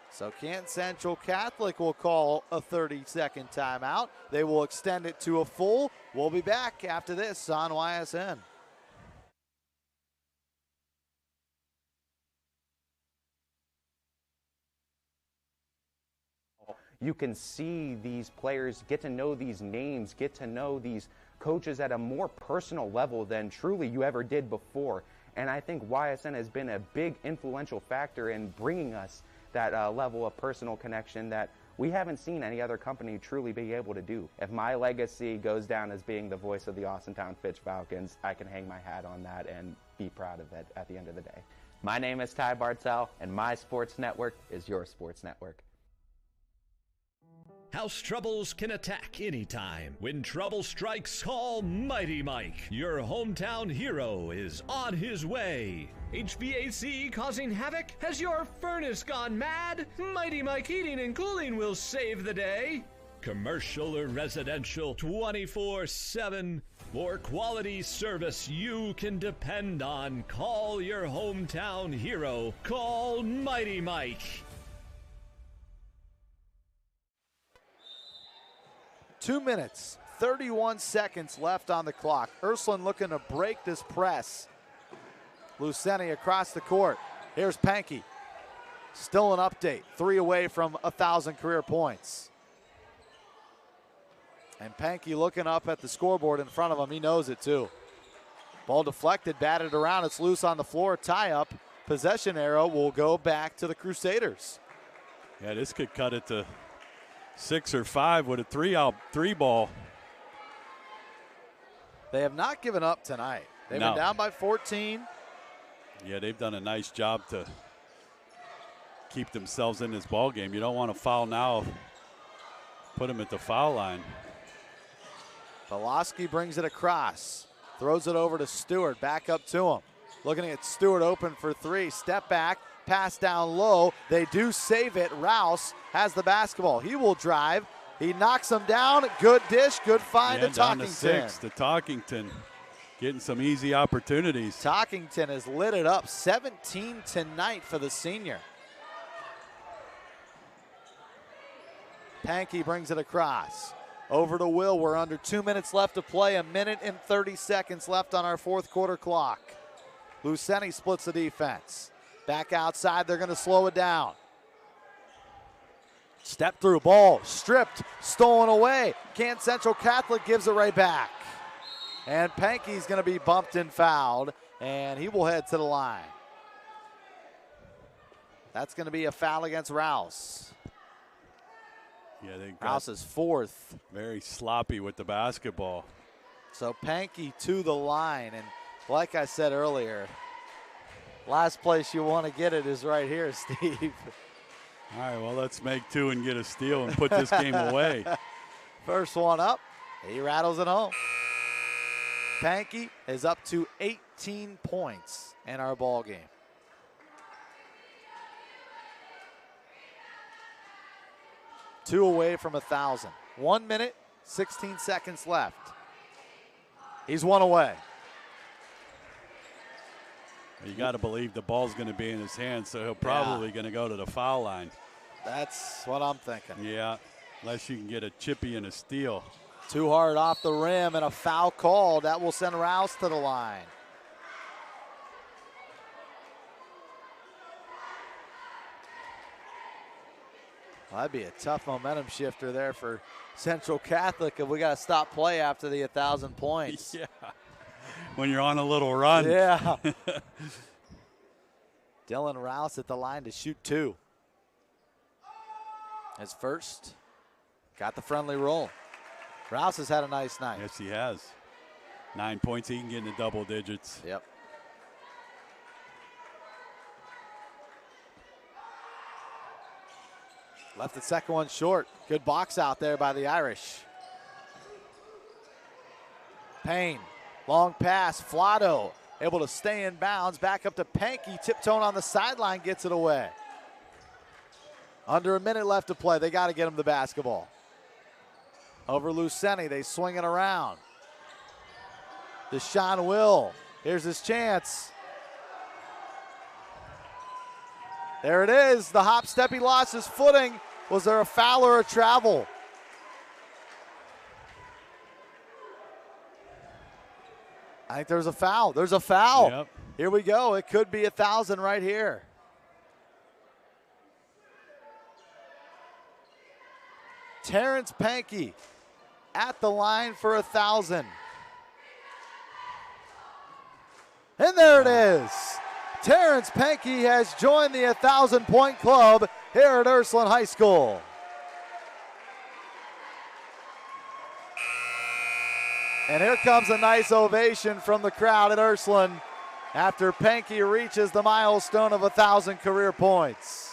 So Canton Central Catholic will call a 30-second timeout. They will extend it to a full. We'll be back after this on YSN. You can see these players, get to know these names, get to know these coaches at a more personal level than truly you ever did before. And I think YSN has been a big influential factor in bringing us that level of personal connection that we haven't seen any other company truly be able to do. If my legacy goes down as being the voice of the Austintown Fitch Falcons, I can hang my hat on that and be proud of it at the end of the day. My name is Ty Bartell, and my sports network is your sports network. House troubles can attack anytime. When trouble strikes, call Mighty Mike. Your hometown hero is on his way. HVAC causing havoc? Has your furnace gone mad? Mighty Mike Heating and Cooling will save the day. Commercial or residential, 24/7. For quality service you can depend on. Call your hometown hero. Call Mighty Mike. 2 minutes, 31 seconds left on the clock. Ursuline looking to break this press. Luceni across the court. Here's Pankey. Still an update. 3 away from 1,000 career points. And Pankey looking up at the scoreboard in front of him. He knows it too. Ball deflected, batted around. It's loose on the floor. Tie up. Possession arrow will go back to the Crusaders. Yeah, this could cut it to 6 or 5 with a 3 ball. They have not given up tonight. They've been down by 14. Yeah, they've done a nice job to keep themselves in this ball game. You don't want to foul now. Put them at the foul line. Velosky brings it across. Throws it over to Stewart. Back up to him. Looking at Stewart open for 3. Step back. Pass down low. They do save it. Rouse has the basketball. He will drive. He knocks him down. Good dish. Good find to down Talkington. To 6 to Talkington. Getting some easy opportunities. Talkington has lit it up. 17 tonight for the senior. Pankey brings it across. Over to Will. We're under 2 minutes left to play. 1 minute and 30 seconds left on our fourth quarter clock. Luceni splits the defense. Back outside, they're going to slow it down. Step through, ball stripped, stolen away. Canton Central Catholic gives it right back. And Pankey's going to be bumped and fouled, and he will head to the line. That's going to be a foul against Rouse. Yeah, they got Rouse's fourth. Very sloppy with the basketball. So Pankey to the line, and like I said earlier, last place you want to get it is right here, Steve. All right, well, let's make 2 and get a steal and put this game away. First one up, he rattles it home. Pankey is up to 18 points in our ball game. Two away from 1,000. 1 minute, 16 seconds left. He's one away. You got to believe the ball's going to be in his hand, so he'll probably going to go to the foul line. That's what I'm thinking. Yeah, unless you can get a chippy and a steal. Too hard off the rim and a foul call. That will send Rouse to the line. Well, that'd be a tough momentum shifter there for Central Catholic if we got to stop play after the 1,000 points. Yeah. When you're on a little run. Yeah. Dylan Rouse at the line to shoot 2. His first. Got the friendly roll. Rouse has had a nice night. Yes, he has. 9 points. He can get into double digits. Yep. Left the second one short. Good box out there by the Irish. Payne. Long pass. Flotto able to stay in bounds. Back up to Pankey. Tiptoeing on the sideline. Gets it away. Under a minute left to play. They got to get him the basketball. Over Luceni. They swing it around. Deshaun Will. Here's his chance. There it is. The hop step. He lost his footing. Was there a foul or a travel? I think there's a foul. There's a foul. Yep. Here we go. It could be 1,000 right here. Terrence Pankey at the line for 1,000. And there it is. Terrence Pankey has joined the 1,000-point club here at Ursuline High School. And here comes a nice ovation from the crowd at Ursuline after Pankey reaches the milestone of 1,000 career points.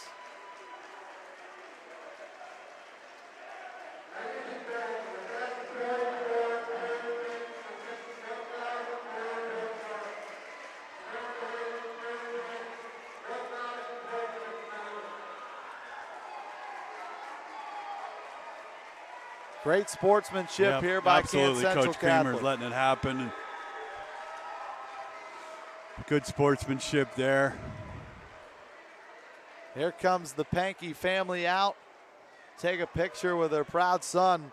Great sportsmanship here by Canton Central Coach Catholic. Creamer's letting it happen. Good sportsmanship there. Here comes the Pankey family out. Take a picture with their proud son,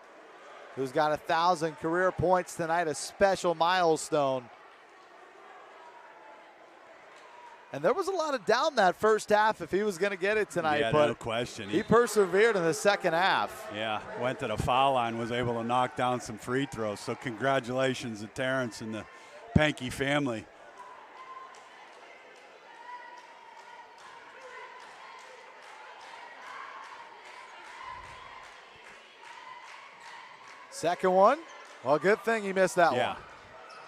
who's got 1,000 career points tonight, a special milestone. And there was a lot of doubt in that first half if he was going to get it tonight. Yeah, but no question. He persevered in the second half. Yeah, went to the foul line, was able to knock down some free throws. So congratulations to Terrence and the Pankey family. Second one. Well, good thing he missed that one.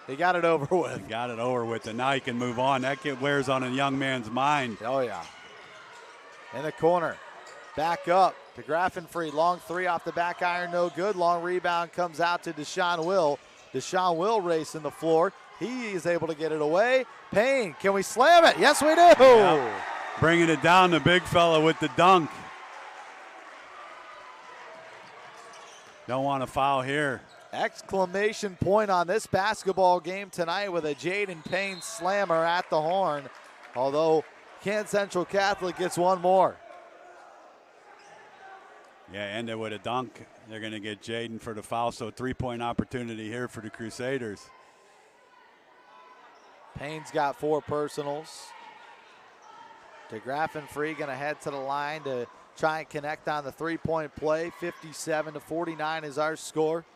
He got it over with. He got it over with, and now he can move on. That kid wears on a young man's mind. Oh, yeah. In the corner. Back up to Graffenfried. Long three off the back iron, no good. Long rebound comes out to Deshaun Will. Deshaun Will racing the floor. He is able to get it away. Payne, can we slam it? Yes, we do. Yep. Bringing it down, the big fella with the dunk. Don't want to foul here. Exclamation point on this basketball game tonight with a Jaden Payne slammer at the horn. Although Canton Central Catholic gets one more. Yeah, ended with a dunk. They're going to get Jaden for the foul, so 3-point opportunity here for the Crusaders. Payne's got 4 personals. DeGraffenfree going to head to the line to try and connect on the 3-point play. 57-49 is our score.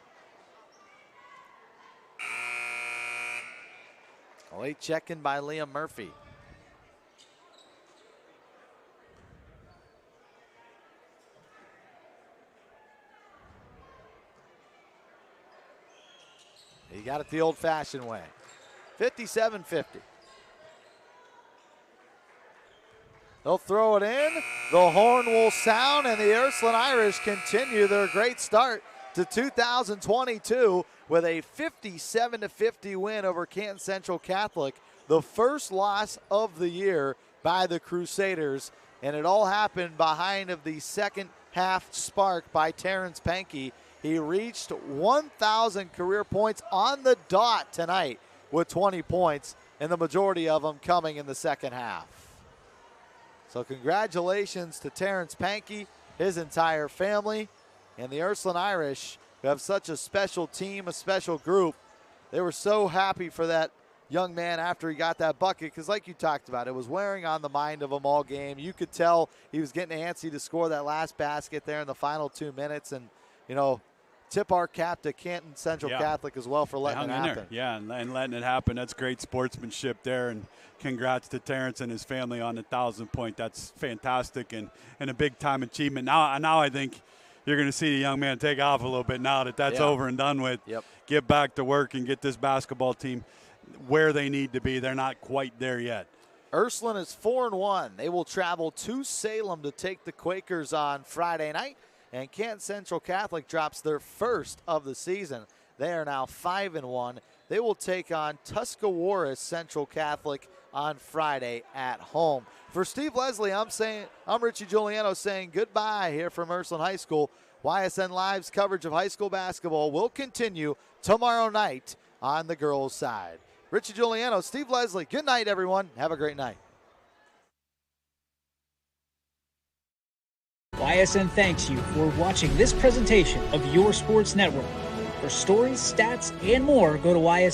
Late check-in by Liam Murphy. He got it the old-fashioned way. 57-50. They'll throw it in. The horn will sound, and the Ursuline Irish continue their great start to 2022 with a 57-50 win over Canton Central Catholic, the first loss of the year by the Crusaders. And it all happened behind of the second half spark by Terrence Pankey. He reached 1,000 career points on the dot tonight with 20 points, and the majority of them coming in the second half. So congratulations to Terrence Pankey, his entire family, and the Ursuline Irish, who have such a special team, a special group. They were so happy for that young man after he got that bucket, because like you talked about, it was wearing on the mind of him all game. You could tell he was getting antsy to score that last basket there in the final 2 minutes, and, you know, tip our cap to Canton Central Catholic as well for letting it happen. Yeah, and letting it happen. That's great sportsmanship there, and congrats to Terrence and his family on the 1,000 point. That's fantastic and a big-time achievement. Now I think you're going to see the young man take off a little bit now that that's over and done with. Yep. Get back to work and get this basketball team where they need to be. They're not quite there yet. Ursuline is 4-1. They will travel to Salem to take the Quakers on Friday night. And Canton Central Catholic drops their first of the season. They are now 5-1. They will take on Tuscarawas Central Catholic on Friday at home. For Steve Leslie, I'm Richie Giuliano saying goodbye here from Ursuline High School. YSN Live's coverage of high school basketball will continue tomorrow night on the girls' side. Richie Giuliano, Steve Leslie, good night, everyone. Have a great night. YSN thanks you for watching this presentation of Your Sports Network. For stories, stats, and more, go to YSN.